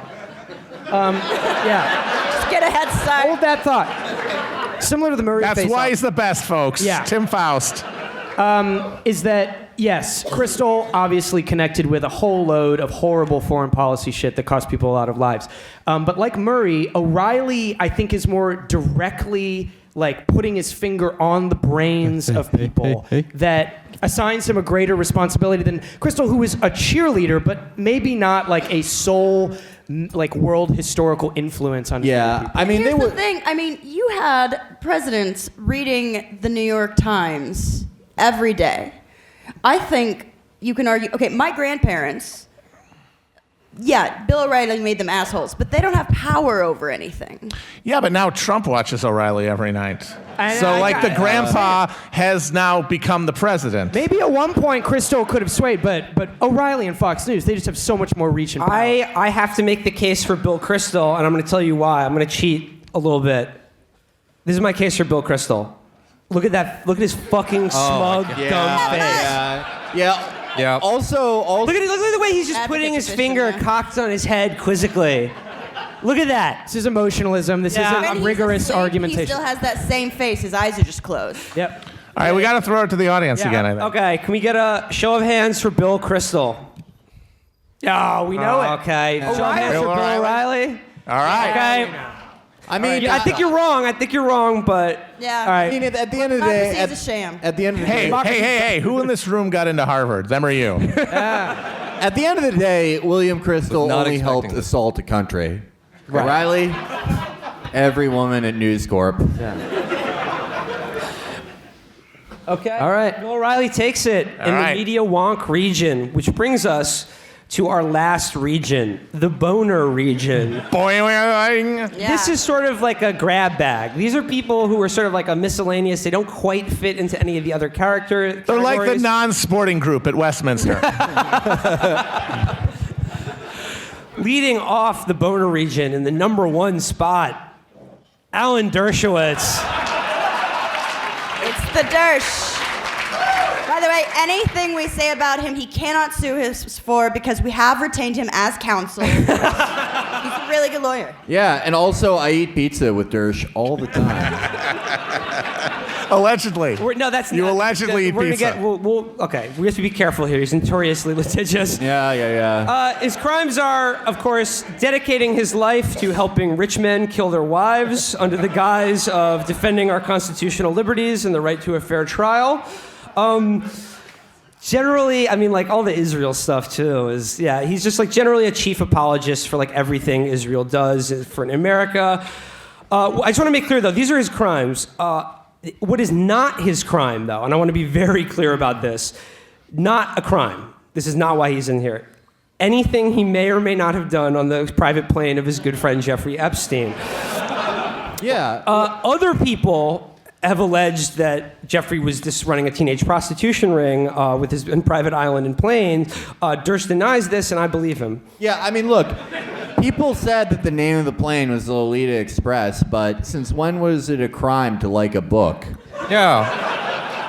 Yeah. Just get a head start. Hold that thought. Similar to the Murray That's face-off. why he's the best, folks. Yeah. Tim Faust. Is that, yes, Crystal obviously connected with a whole load of horrible foreign policy shit that cost people a lot of lives. But like Murray, O'Reilly, I think, is more directly like putting his finger on the brains of people that assigns him a greater responsibility than Crystal, who is a cheerleader, but maybe not like a sole like world historical influence on yeah. people. I mean, Here's they were. the thing. I mean, you had presidents reading the New York Times every day. I think you can argue. Okay, my grandparents. Yeah, Bill O'Reilly made them assholes, but they don't have power over anything. Yeah, but now Trump watches O'Reilly every night. So, like, the grandpa has now become the president. Maybe at one point Crystal could have swayed, but O'Reilly and Fox News, they just have so much more reach and power. I have to make the case for Bill Kristol, and I'm going to tell you why. I'm going to cheat a little bit. This is my case for Bill Kristol. Look at that. Look at his fucking smug, dumb face. Yeah. Yeah. Also, Look at the way he's just Advocate putting his position, finger yeah. cocked on his head quizzically. Look at that. This is emotionalism. This Yeah. isn't And he's rigorous asleep, argumentation. He still has that same face. His eyes are just closed. Yep. All right, we got to throw it to the audience again, I think. Okay, can we get a show of hands for Bill Kristol? Oh, we know it. Okay. Show of hands Bill for Bill O'Reilly? O'Reilly. All right. Okay. I mean, I think you're wrong. but Yeah. all right. I mean, at the end of the day, Democracy's a sham. at the end of the day, Hey, who in this room got into Harvard? Them or you? at the end of the day, William Crystal Not only helped expecting this. assault a country. O'Reilly, every woman at News Corp. Okay. All right. Bill O'Reilly takes it in right. the media wonk region, which brings us to our last region, the boner region. Boing. Yeah. This is sort of like a grab bag. These are people who are sort of like a miscellaneous. They don't quite fit into any of the other characters. They're like the non-sporting group at Westminster. Leading off the boner region in the number one spot, Alan Dershowitz. It's the Dersh. By the way, anything we say about him, he cannot sue us for because we have retained him as counsel. He's a really good lawyer. Yeah, and also I eat pizza with Dersh all the time. Allegedly. No, that's You not, allegedly eat we're gonna pizza. Get, okay, we have to be careful here. He's notoriously litigious. Yeah. His crimes are, of course, dedicating his life to helping rich men kill their wives under the guise of defending our constitutional liberties and the right to a fair trial. Generally, I mean, like all the Israel stuff too is, he's just like generally a chief apologist for like everything Israel does for America. I just want to make clear though, these are his crimes. What is not his crime though, and I want to be very clear about this, not a crime. This is not why he's in here. Anything he may or may not have done on the private plane of his good friend Jeffrey Epstein. Yeah. Other people have alleged that Jeffrey was just running a teenage prostitution ring with his private island and plane. Dersh denies this, and I believe him. Yeah, I mean, look, people said that the name of the plane was the Lolita Express, but since when was it a crime to like a book? Yeah.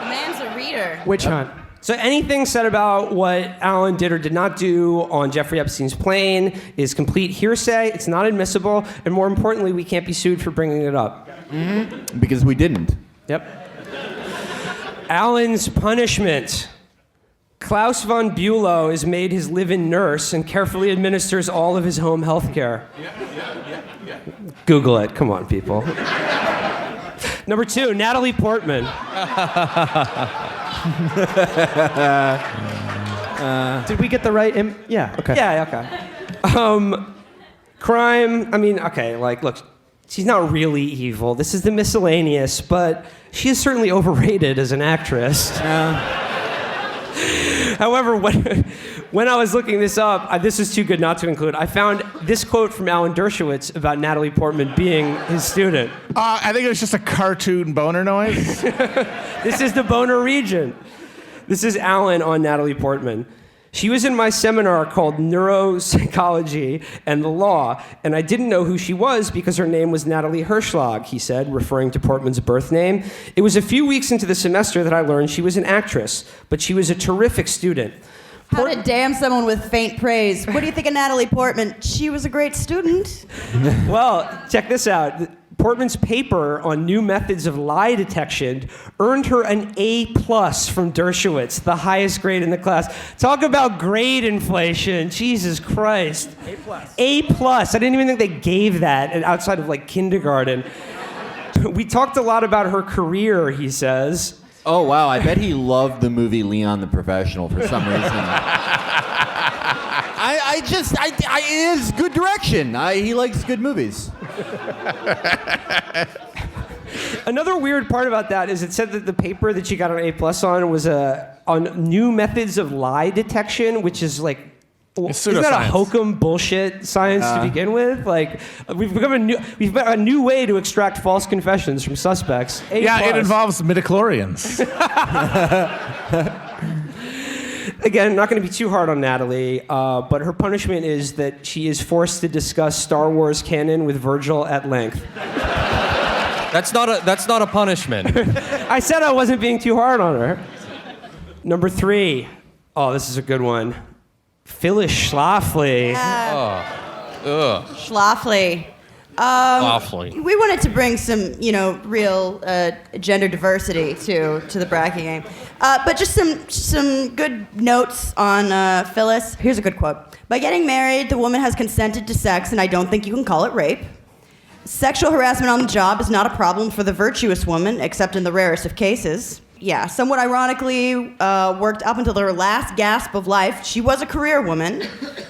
The man's a reader. Witch hunt. So anything said about what Alan did or did not do on Jeffrey Epstein's plane is complete hearsay. It's not admissible, and more importantly, we can't be sued for bringing it up. Mm-hmm. Because we didn't. Yep. Alan's punishment. Klaus von Bülow is made his live-in nurse and carefully administers all of his home health care. Google it. Come on, people. Number 2, Natalie Portman. Did we get the right? Yeah. Okay. Yeah, okay. Crime, I mean, okay, like, look, She's not really evil. This is the miscellaneous, but she is certainly overrated as an actress. However, when I was looking this up, this is too good not to include. I found this quote from Alan Dershowitz about Natalie Portman being his student. I think it was just a cartoon boner noise. This is the boner region. This is Alan on Natalie Portman. She was in my seminar called Neuropsychology and the Law, and I didn't know who she was because her name was Natalie Hirschlag, he said, referring to Portman's birth name. It was a few weeks into the semester that I learned she was an actress, but she was a terrific student. How to damn someone with faint praise. What do you think of Natalie Portman? She was a great student. Well, check this out. Portman's paper on new methods of lie detection earned her an A+ from Dershowitz, the highest grade in the class. Talk about grade inflation. Jesus Christ. A+. I didn't even think they gave that outside of like kindergarten. We talked a lot about her career, he says. Oh, wow. I bet he loved the movie Leon the Professional for some reason. It is good direction. He likes good movies. Another weird part about that is it said that the paper that she got an A+ on was on new methods of lie detection, which is like, isn't that a hokum bullshit science to begin with? Like, we've got a new way to extract false confessions from suspects. A+. Yeah, it involves midichlorians. Again, not going to be too hard on Natalie, but her punishment is that she is forced to discuss Star Wars canon with Virgil at length. That's not a punishment. I said I wasn't being too hard on her. Number 3. Oh, this is a good one. Phyllis Schlafly. Schlafly. Schlafly. We wanted to bring some, real gender diversity to the bracket game. But just some good notes on Phyllis. Here's a good quote. By getting married, the woman has consented to sex, and I don't think you can call it rape. Sexual harassment on the job is not a problem for the virtuous woman, except in the rarest of cases. Yeah, somewhat ironically, worked up until her last gasp of life. She was a career woman. The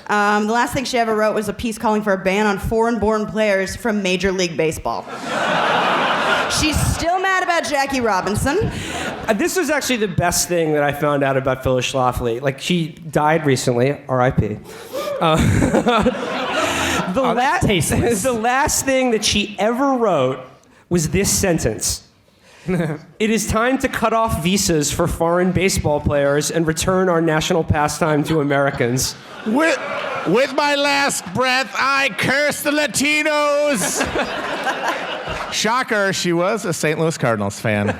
last thing she ever wrote was a piece calling for a ban on foreign-born players from Major League Baseball. She's still mad about Jackie Robinson. This was actually the best thing that I found out about Phyllis Schlafly. Like, she died recently, R.I.P. The last thing that she ever wrote was this sentence. It is time to cut off visas for foreign baseball players and return our national pastime to Americans. With my last breath, I curse the Latinos. Shocker, she was a St. Louis Cardinals fan. We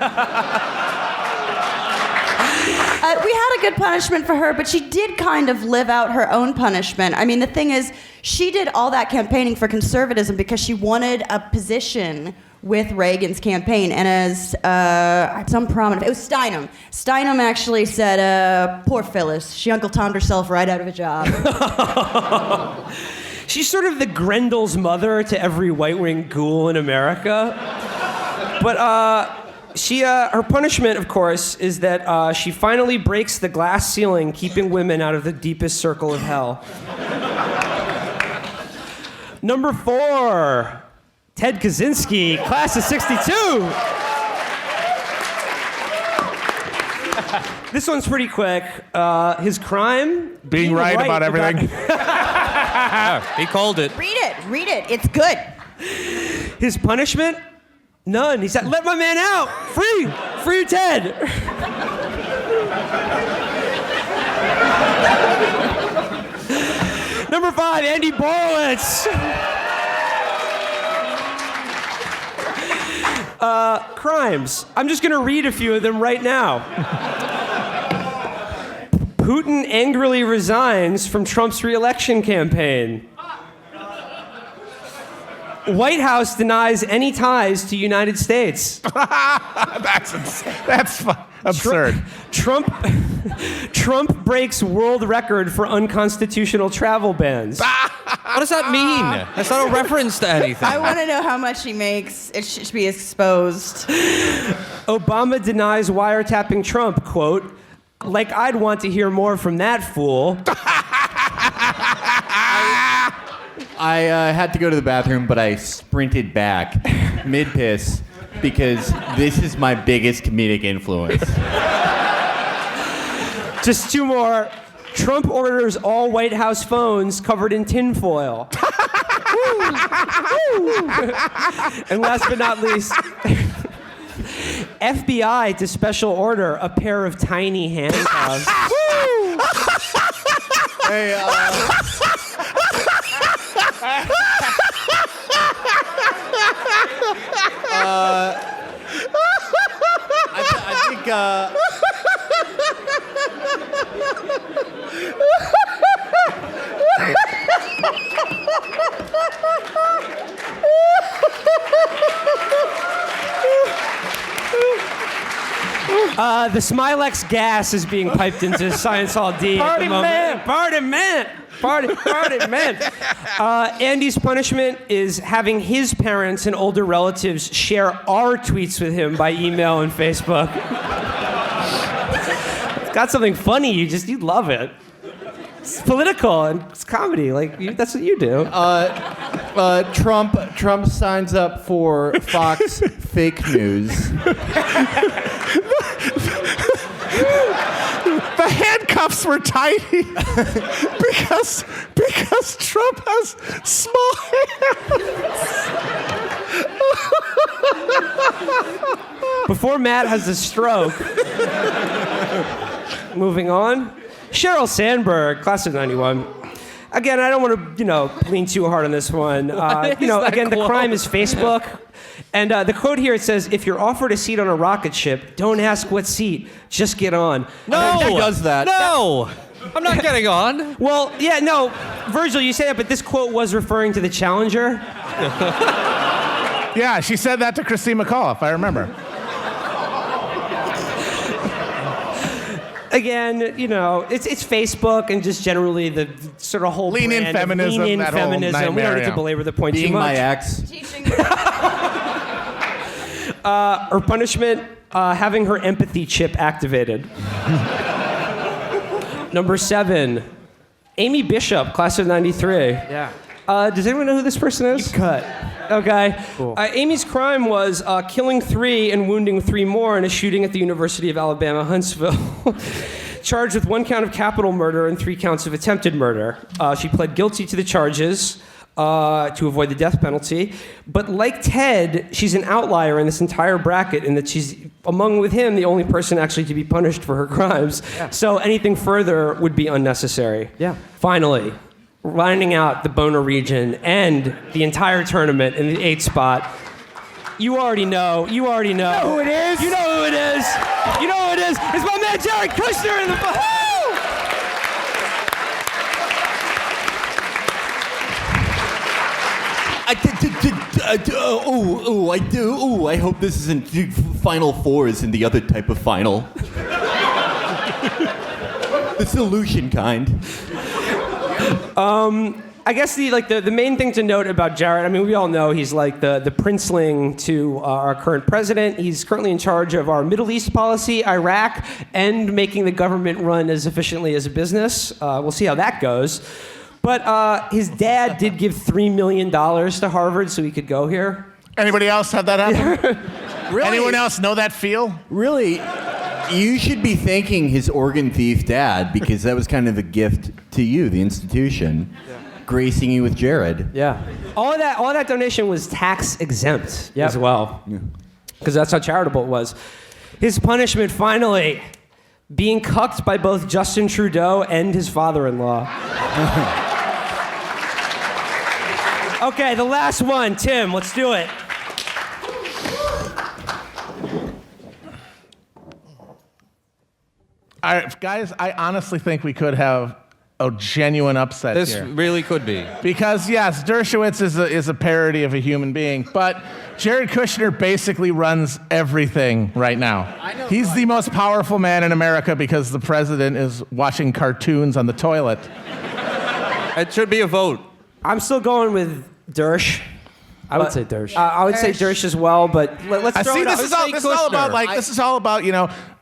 had a good punishment for her, but she did kind of live out her own punishment. I mean, the thing is, she did all that campaigning for conservatism because she wanted a position with Reagan's campaign, and as some prominent, it was Steinem. Steinem actually said, poor Phyllis, she Uncle Tom'd herself right out of a job. She's sort of the Grendel's mother to every right-wing ghoul in America. But her punishment, of course, is that she finally breaks the glass ceiling, keeping women out of the deepest circle of hell. Number 4. Ted Kaczynski, class of '62. This one's pretty quick. His crime? Being right about everything. He called it. Read it. It's good. His punishment? None. He said, let my man out. Free Ted. Number 5, Andy Borowitz. Crimes. I'm just going to read a few of them right now. Putin angrily resigns from Trump's re-election campaign. White House denies any ties to United States. That's absurd. Trump breaks world record for unconstitutional travel bans. What does that mean? That's not a reference to anything. I want to know how much he makes. It should be exposed. Obama denies wiretapping Trump, quote, like I'd want to hear more from that fool. I had to go to the bathroom, but I sprinted back mid-piss because this is my biggest comedic influence. Just two more. Trump orders all White House phones covered in tinfoil. And last but not least, FBI to special order a pair of tiny handcuffs. Hey, I think. The Smilex gas is being piped into Science Hall D at the moment. Pardon, man. Andy's punishment is having his parents and older relatives share our tweets with him by email and Facebook. It's got something funny. You'd love it. It's political and it's comedy. That's what you do. Trump signs up for Fox fake news. The handcuffs were tiny because Trump has small hands. Before Matt has a stroke. Moving on. Sheryl Sandberg, class of 91. Again, I don't want to, lean too hard on this one. Again, the crime is Facebook. And the quote here, it says, if you're offered a seat on a rocket ship, don't ask what seat, just get on. No! Who does that? No! I'm not getting on. Well, yeah, no, Virgil, you say that, but this quote was referring to the Challenger. Yeah, she said that to Christine McCall, if I remember. Again, it's Facebook and just generally the sort of whole Lean in brand of feminism, lean in that whole feminism. We don't nightmare, need to yeah. belabor the point Being too much. my ex. Her punishment, having her empathy chip activated. Number 7, Amy Bishop, class of 93. Yeah. Does anyone know who this person is? Cut. Okay. Cool. Amy's crime was killing 3 and wounding 3 more in a shooting at the University of Alabama, Huntsville. Charged with 1 count of capital murder and 3 counts of attempted murder. She pled guilty to the charges to avoid the death penalty. But like Ted, she's an outlier in this entire bracket in that she's, with him, the only person actually to be punished for her crimes. Yeah. So anything further would be unnecessary. Yeah. Finally, rounding out the Boner region and the entire tournament in the 8th spot. You already know. You know who it is. You know who it is. You know who it is. It's my man Jared Kushner in the. I hope this isn't Final Fours in the other type of final. The solution kind. I guess the main thing to note about Jared, I mean, we all know he's like the princeling to our current president. He's currently in charge of our Middle East policy, Iraq, and making the government run as efficiently as a business. We'll see how that goes. But his dad did give $3 million to Harvard so he could go here. Anybody else have that happen? Really? Anyone else know that feel? Really? You should be thanking his organ thief dad because that was kind of a gift to you, the institution, gracing you with Jared. Yeah. All of that donation was tax exempt as well. Because that's how charitable it was. His punishment, finally, being cucked by both Justin Trudeau and his father-in-law. Okay, the last one. Tim, let's do it. All right, guys, I honestly think we could have a genuine upset This here. really could be. Because, yes, Dershowitz is a parody of a human being, but Jared Kushner basically runs everything right now. He's the most powerful man in America because the president is watching cartoons on the toilet. It should be a vote. I'm still going with Dersh. I would say Dersh. I would say Dersh as well, but let's throw it out. This is all about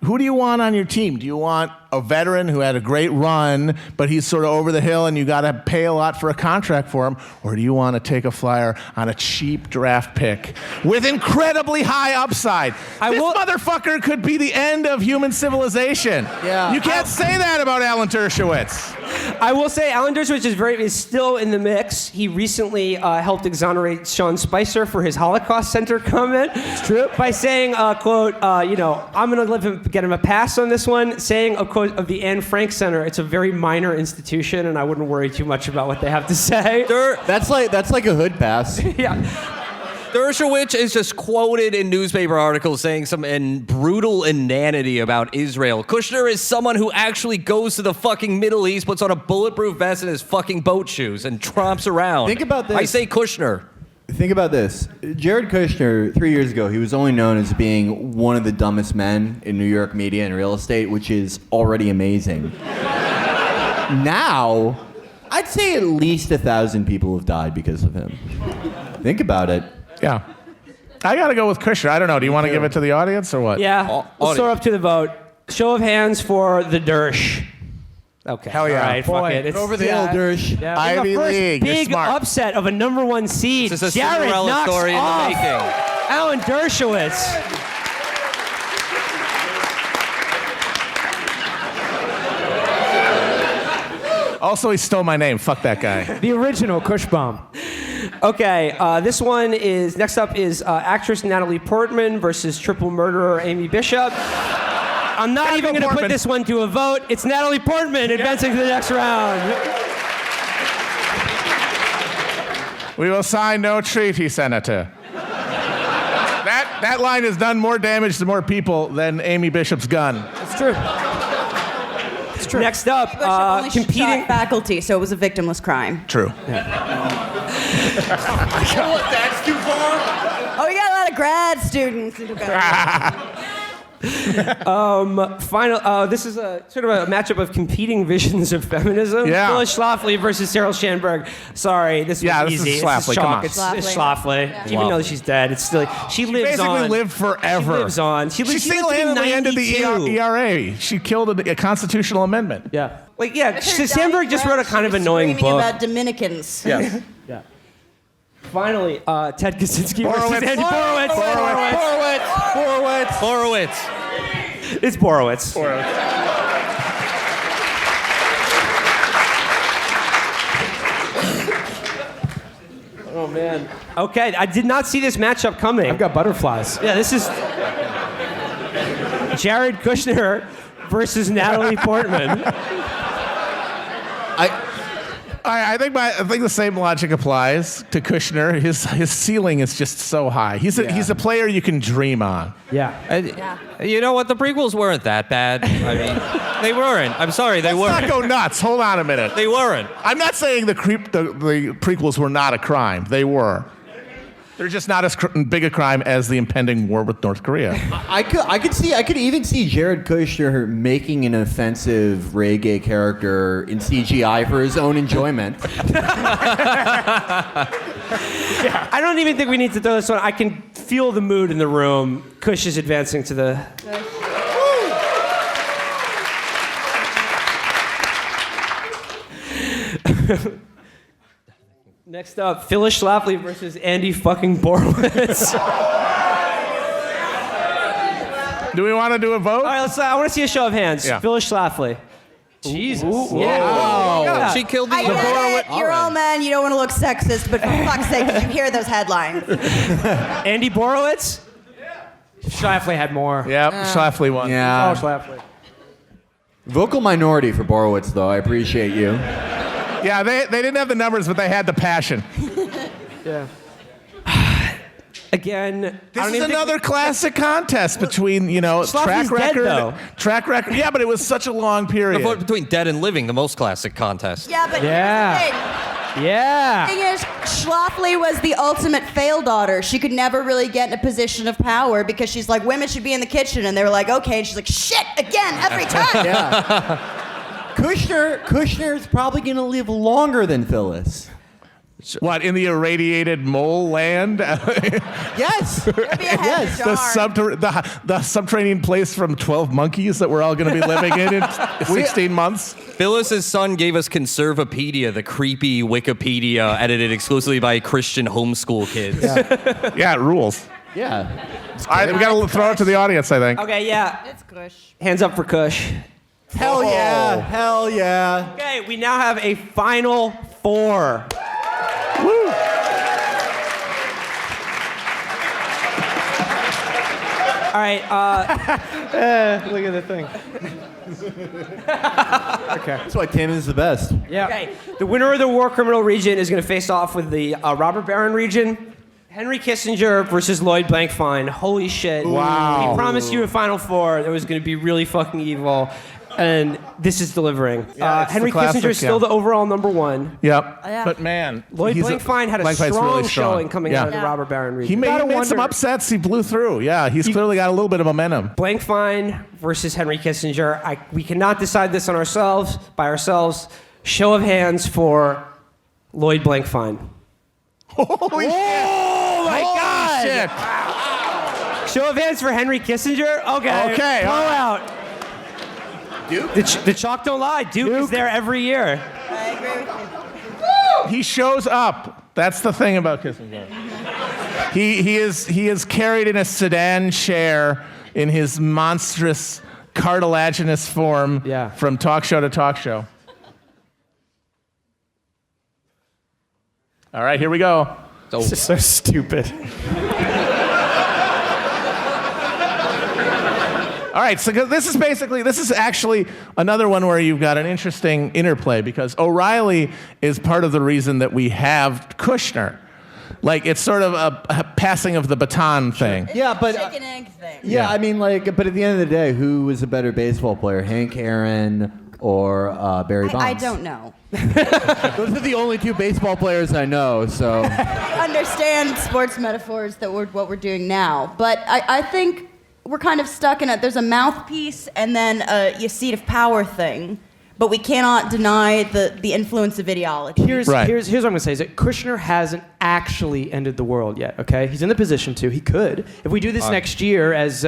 Who do you want on your team? Do you want a veteran who had a great run, but he's sort of over the hill and you got to pay a lot for a contract for him? Or do you want to take a flyer on a cheap draft pick with incredibly high upside? This motherfucker could be the end of human civilization. Yeah. You can't say that about Alan Dershowitz. I will say Alan Dershowitz is still in the mix. He recently helped exonerate Sean Spicer for his Holocaust Center comment. It's true. By saying, quote, I'm going to get him a pass on this one, saying, of course, of the Anne Frank Center, it's a very minor institution, and I wouldn't worry too much about what they have to say. That's like a hood pass. Yeah. Dershowitz is just quoted in newspaper articles saying some brutal inanity about Israel. Kushner is someone who actually goes to the fucking Middle East, puts on a bulletproof vest and his fucking boat shoes, and tromps around. Think about this. I say Kushner. Think about this. Jared Kushner, 3 years ago, he was only known as being one of the dumbest men in New York media and real estate, which is already amazing. Now, I'd say at least 1,000 people have died because of him. Think about it. Yeah. I got to go with Kushner. I don't know. Do you want to give it to the audience or what? Yeah. Let's throw up to the vote. Show of hands for the Dersh. Okay. Hell yeah. All right, fuck Boy, it. It's Over the hill, Dersh. Yeah, Ivy the first League, you're big smart. upset of a number one seed. This is a Jared Cinderella knocks story in the off making. Alan Dershowitz. Also, he stole my name. Fuck that guy. The original Kushbaum. Okay, this one is, next up is actress Natalie Portman versus triple murderer Amy Bishop. I'm not even going to put this one to a vote. It's Natalie Portman advancing to the next round. We will sign no treaty, Senator. That line has done more damage to more people than Amy Bishop's gun. It's true. It's true. Next up, Bishop only competing. shot faculty, so it was a victimless crime. True. That's too far. Oh, we got a lot of grad students. Final. This is a sort of a matchup of competing visions of feminism. Yeah. Phyllis Schlafly versus Sarah Schanberg. Sorry, this was this easy. is Schlafly. It's Come chalk. on. It's Schlafly. Schlafly. Even though she's dead, it's still she lives Basically on. lived forever. She lives on. She She lived to be single-handedly ended the 92. ERA. She killed a constitutional amendment. Yeah. Like, yeah, Schanberg just wrote a kind of annoying Screaming book. about Dominicans. Yes. Yeah. Finally, Ted Kaczynski Borowitz. versus Andy Borowitz. Horowitz. It's Borowitz. Oh man. Okay, I did not see this matchup coming. I've got butterflies. Yeah, this is Jared Kushner versus Natalie Portman. I think the same logic applies to Kushner. His ceiling is just so high. He's a player you can dream on. Yeah. You know what? The prequels weren't that bad. I mean, they weren't. I'm sorry, they Let's weren't. not go nuts. Hold on a minute. They weren't. I'm not saying the prequels were not a crime. They were. They're just not as big a crime as the impending war with North Korea. I could even see Jared Kushner making an offensive reggae character in CGI for his own enjoyment. I don't even think we need to throw this one. I can feel the mood in the room. Kush is advancing to the. Next up, Phyllis Schlafly versus Andy fucking Borowitz. Do we want to do a vote? All right, let's. I want to see a show of hands. Yeah. Phyllis Schlafly. Jesus. Yeah. She killed the. I get it. You're all men. You don't want to look sexist, but for fuck's sake, did you hear those headlines? Andy Borowitz. Schlafly had more. Yep, Schlafly won. Yeah. Oh, Schlafly. Vocal minority for Borowitz, though. I appreciate you. Yeah, they didn't have the numbers, but they had the passion. Yeah. Again, I This don't is even think another classic contest between, Schlafly's track dead, record. though. Track record. Yeah, but it was such a long period. Vote between dead and living, the most classic contest. Yeah, but Yeah. the thing is, Schlafly was the ultimate fail daughter. She could never really get in a position of power because she's like, women should be in the kitchen, and they were like, okay, and she's like, shit, again, every time. Yeah. Kushner is probably going to live longer than Phyllis. What, in the irradiated mole land? Yes. It'd be a heavy jar. The subterranean place from 12 Monkeys that we're all going to be living in 16 months? Phyllis's son gave us Conservapedia, the creepy Wikipedia edited exclusively by Christian homeschool kids. Yeah, it rules. Yeah. All right, we got to throw it to the audience, I think. Okay, yeah. It's Kush. Hands up for Kush. Hell yeah. Hell yeah. Okay, we now have a final four. Woo. All right, Look at the thing. Okay. That's why Tim is the best. Yeah. okay. The winner of the war criminal region is going to face off with the robber baron region. Henry Kissinger versus Lloyd Blankfein. Holy shit. Wow. We promised you a final four that was going to be really fucking evil. And this is delivering. Yeah, it's Henry the classic, Kissinger is still yeah. the overall number one. Yep. Yeah. But man, Lloyd Blankfein had a Blankfein's strong really showing coming out of the Yeah. robber baron region. He made Gotta some wonder- upsets. He blew through. Yeah, he's clearly got a little bit of momentum. Blankfein versus Henry Kissinger. We cannot decide this by ourselves. Show of hands for Lloyd Blankfein. Holy shit! Oh my Holy God! shit! Show of hands for Henry Kissinger. Okay. Okay, all right. Blowout. Duke. The chalk don't lie. Duke is there every year. I agree with you. He shows up. That's the thing about Kissinger. He is carried in a sedan chair in his monstrous cartilaginous form Yeah. from talk show to talk show. All right, here we go. This is so stupid. All right, so this is actually another one where you've got an interesting interplay because O'Reilly is part of the reason that we have Kushner. Like, it's sort of a passing of the baton thing. Yeah, but Chicken egg thing. yeah, I mean, like, but at the end of the day, who was a better baseball player, Hank Aaron or Barry Bonds? I don't know. Those are the only two baseball players I know. So I understand sports metaphors that what we're doing now, but I think we're kind of stuck in there's a mouthpiece and then a seat of power thing, but we cannot deny the influence of ideology. Here's Right. what I'm going to say is that Kushner hasn't actually ended the world yet, okay? He's in the position to. He could. If we do this next year as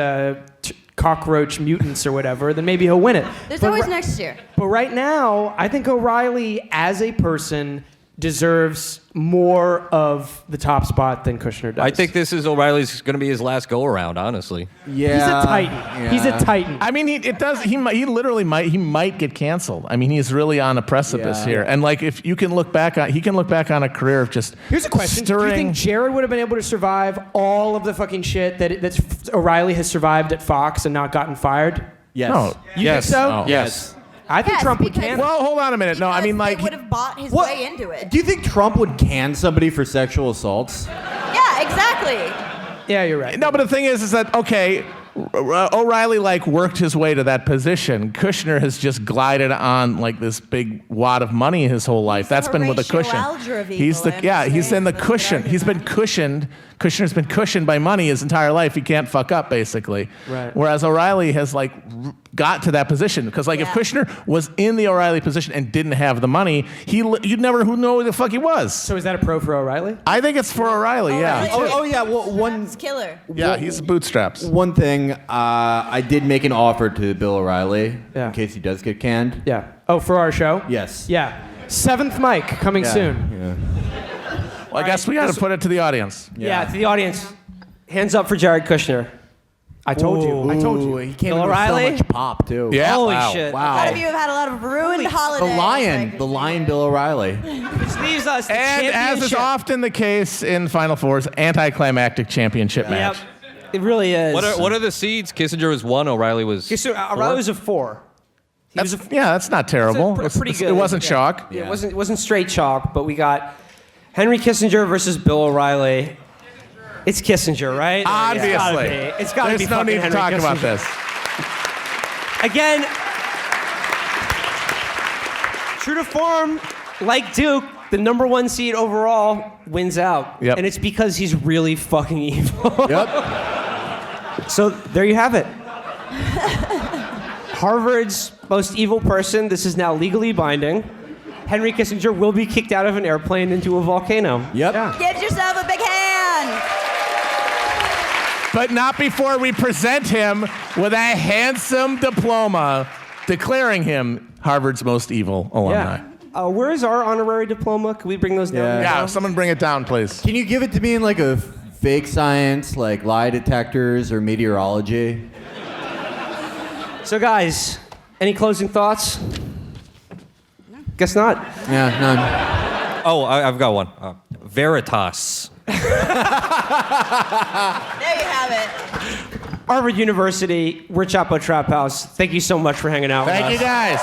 cockroach mutants or whatever, then maybe he'll win it. There's But always ri- next year. But right now, I think O'Reilly, as a person, deserves more of the top spot than Kushner does. I think this is O'Reilly's going to be his last go around, honestly. yeah, He's a titan. yeah. He's a titan. I mean, he literally might get canceled. I mean, he's really on a precipice Yeah. here. And like, if you can look back on, he can look back on a career of just Here's a question. Do you stirring. think Jared would have been able to survive all of the fucking shit that O'Reilly has survived at Fox and not gotten fired? Yes. No. You Yes. think so? No. Yes. I think Yes, Trump would because- can. Well, hold on a minute. No, I mean, like, they would have bought his What? way into it. Do you think Trump would can somebody for sexual assaults? Yeah, exactly. Yeah, you're right. no, but the thing is that okay, O'Reilly like worked his way to that position. Kushner has just glided on like this big wad of money his whole life. That's been with the Horatio cushion. Algebra vehicle, He's the I he's in the understand, but cushion. good He's been argument. cushioned. Kushner's been cushioned by money his entire life. He can't fuck up basically. Right. Whereas O'Reilly has like got to that position because like if Yeah. Kushner was in the O'Reilly position and didn't have the money, you'd never know who the fuck he was. So is that a pro for O'Reilly? I think it's for O'Reilly. Yeah. O'Reilly. Yeah. Well, one It's killer. Yeah. He's bootstraps. one thing. I did make an offer to Bill O'Reilly Yeah. in case he does get canned. Yeah. Oh, for our show? Yes. Yeah. Seventh mic coming Yeah, soon. Yeah. Well, I guess we got to put it to the audience. Yeah, to the audience. Hands up for Jared Kushner. I told you. I told you. He came Bill in with so O'Reilly? much pop too. Yeah. Holy Wow. shit. A lot of Wow. you have had a lot of ruined The holidays. lion, Bill O'Reilly. Which leaves us the And as is championship. often the case in Final Fours, anticlimactic championship Yep. match. It really is. What are the seeds? Kissinger was 1, O'Reilly was Okay, so O'Reilly was a 4. He was a Yeah, that's not terrible. pretty good. It wasn't Yeah. chalk. Yeah, it wasn't straight chalk, but we got Henry Kissinger versus Bill O'Reilly. It's Kissinger, right? Obviously. It's got to be. There's no fucking need to Henry talk about Kissinger. this. Again, true to form, like Duke, the number 1 seed overall wins out. Yep. And it's because he's really fucking evil. Yep. So there you have it. Harvard's most evil person, this is now legally binding. Henry Kissinger will be kicked out of an airplane into a volcano. Yep. Yeah. Give yourself a big hand. But not before we present him with a handsome diploma declaring him Harvard's most evil alumni. Yeah. Where is our honorary diploma? Can we bring those down? Yeah. Yeah, someone bring it down, please. Can you give it to me in like a fake science, like lie detectors or meteorology? So, guys, any closing thoughts? Guess not. Yeah, none. Oh, I've got one. Veritas. There you have it. Harvard University, we're Chapo Trap House. Thank you so much for hanging out with us. Thank you, guys.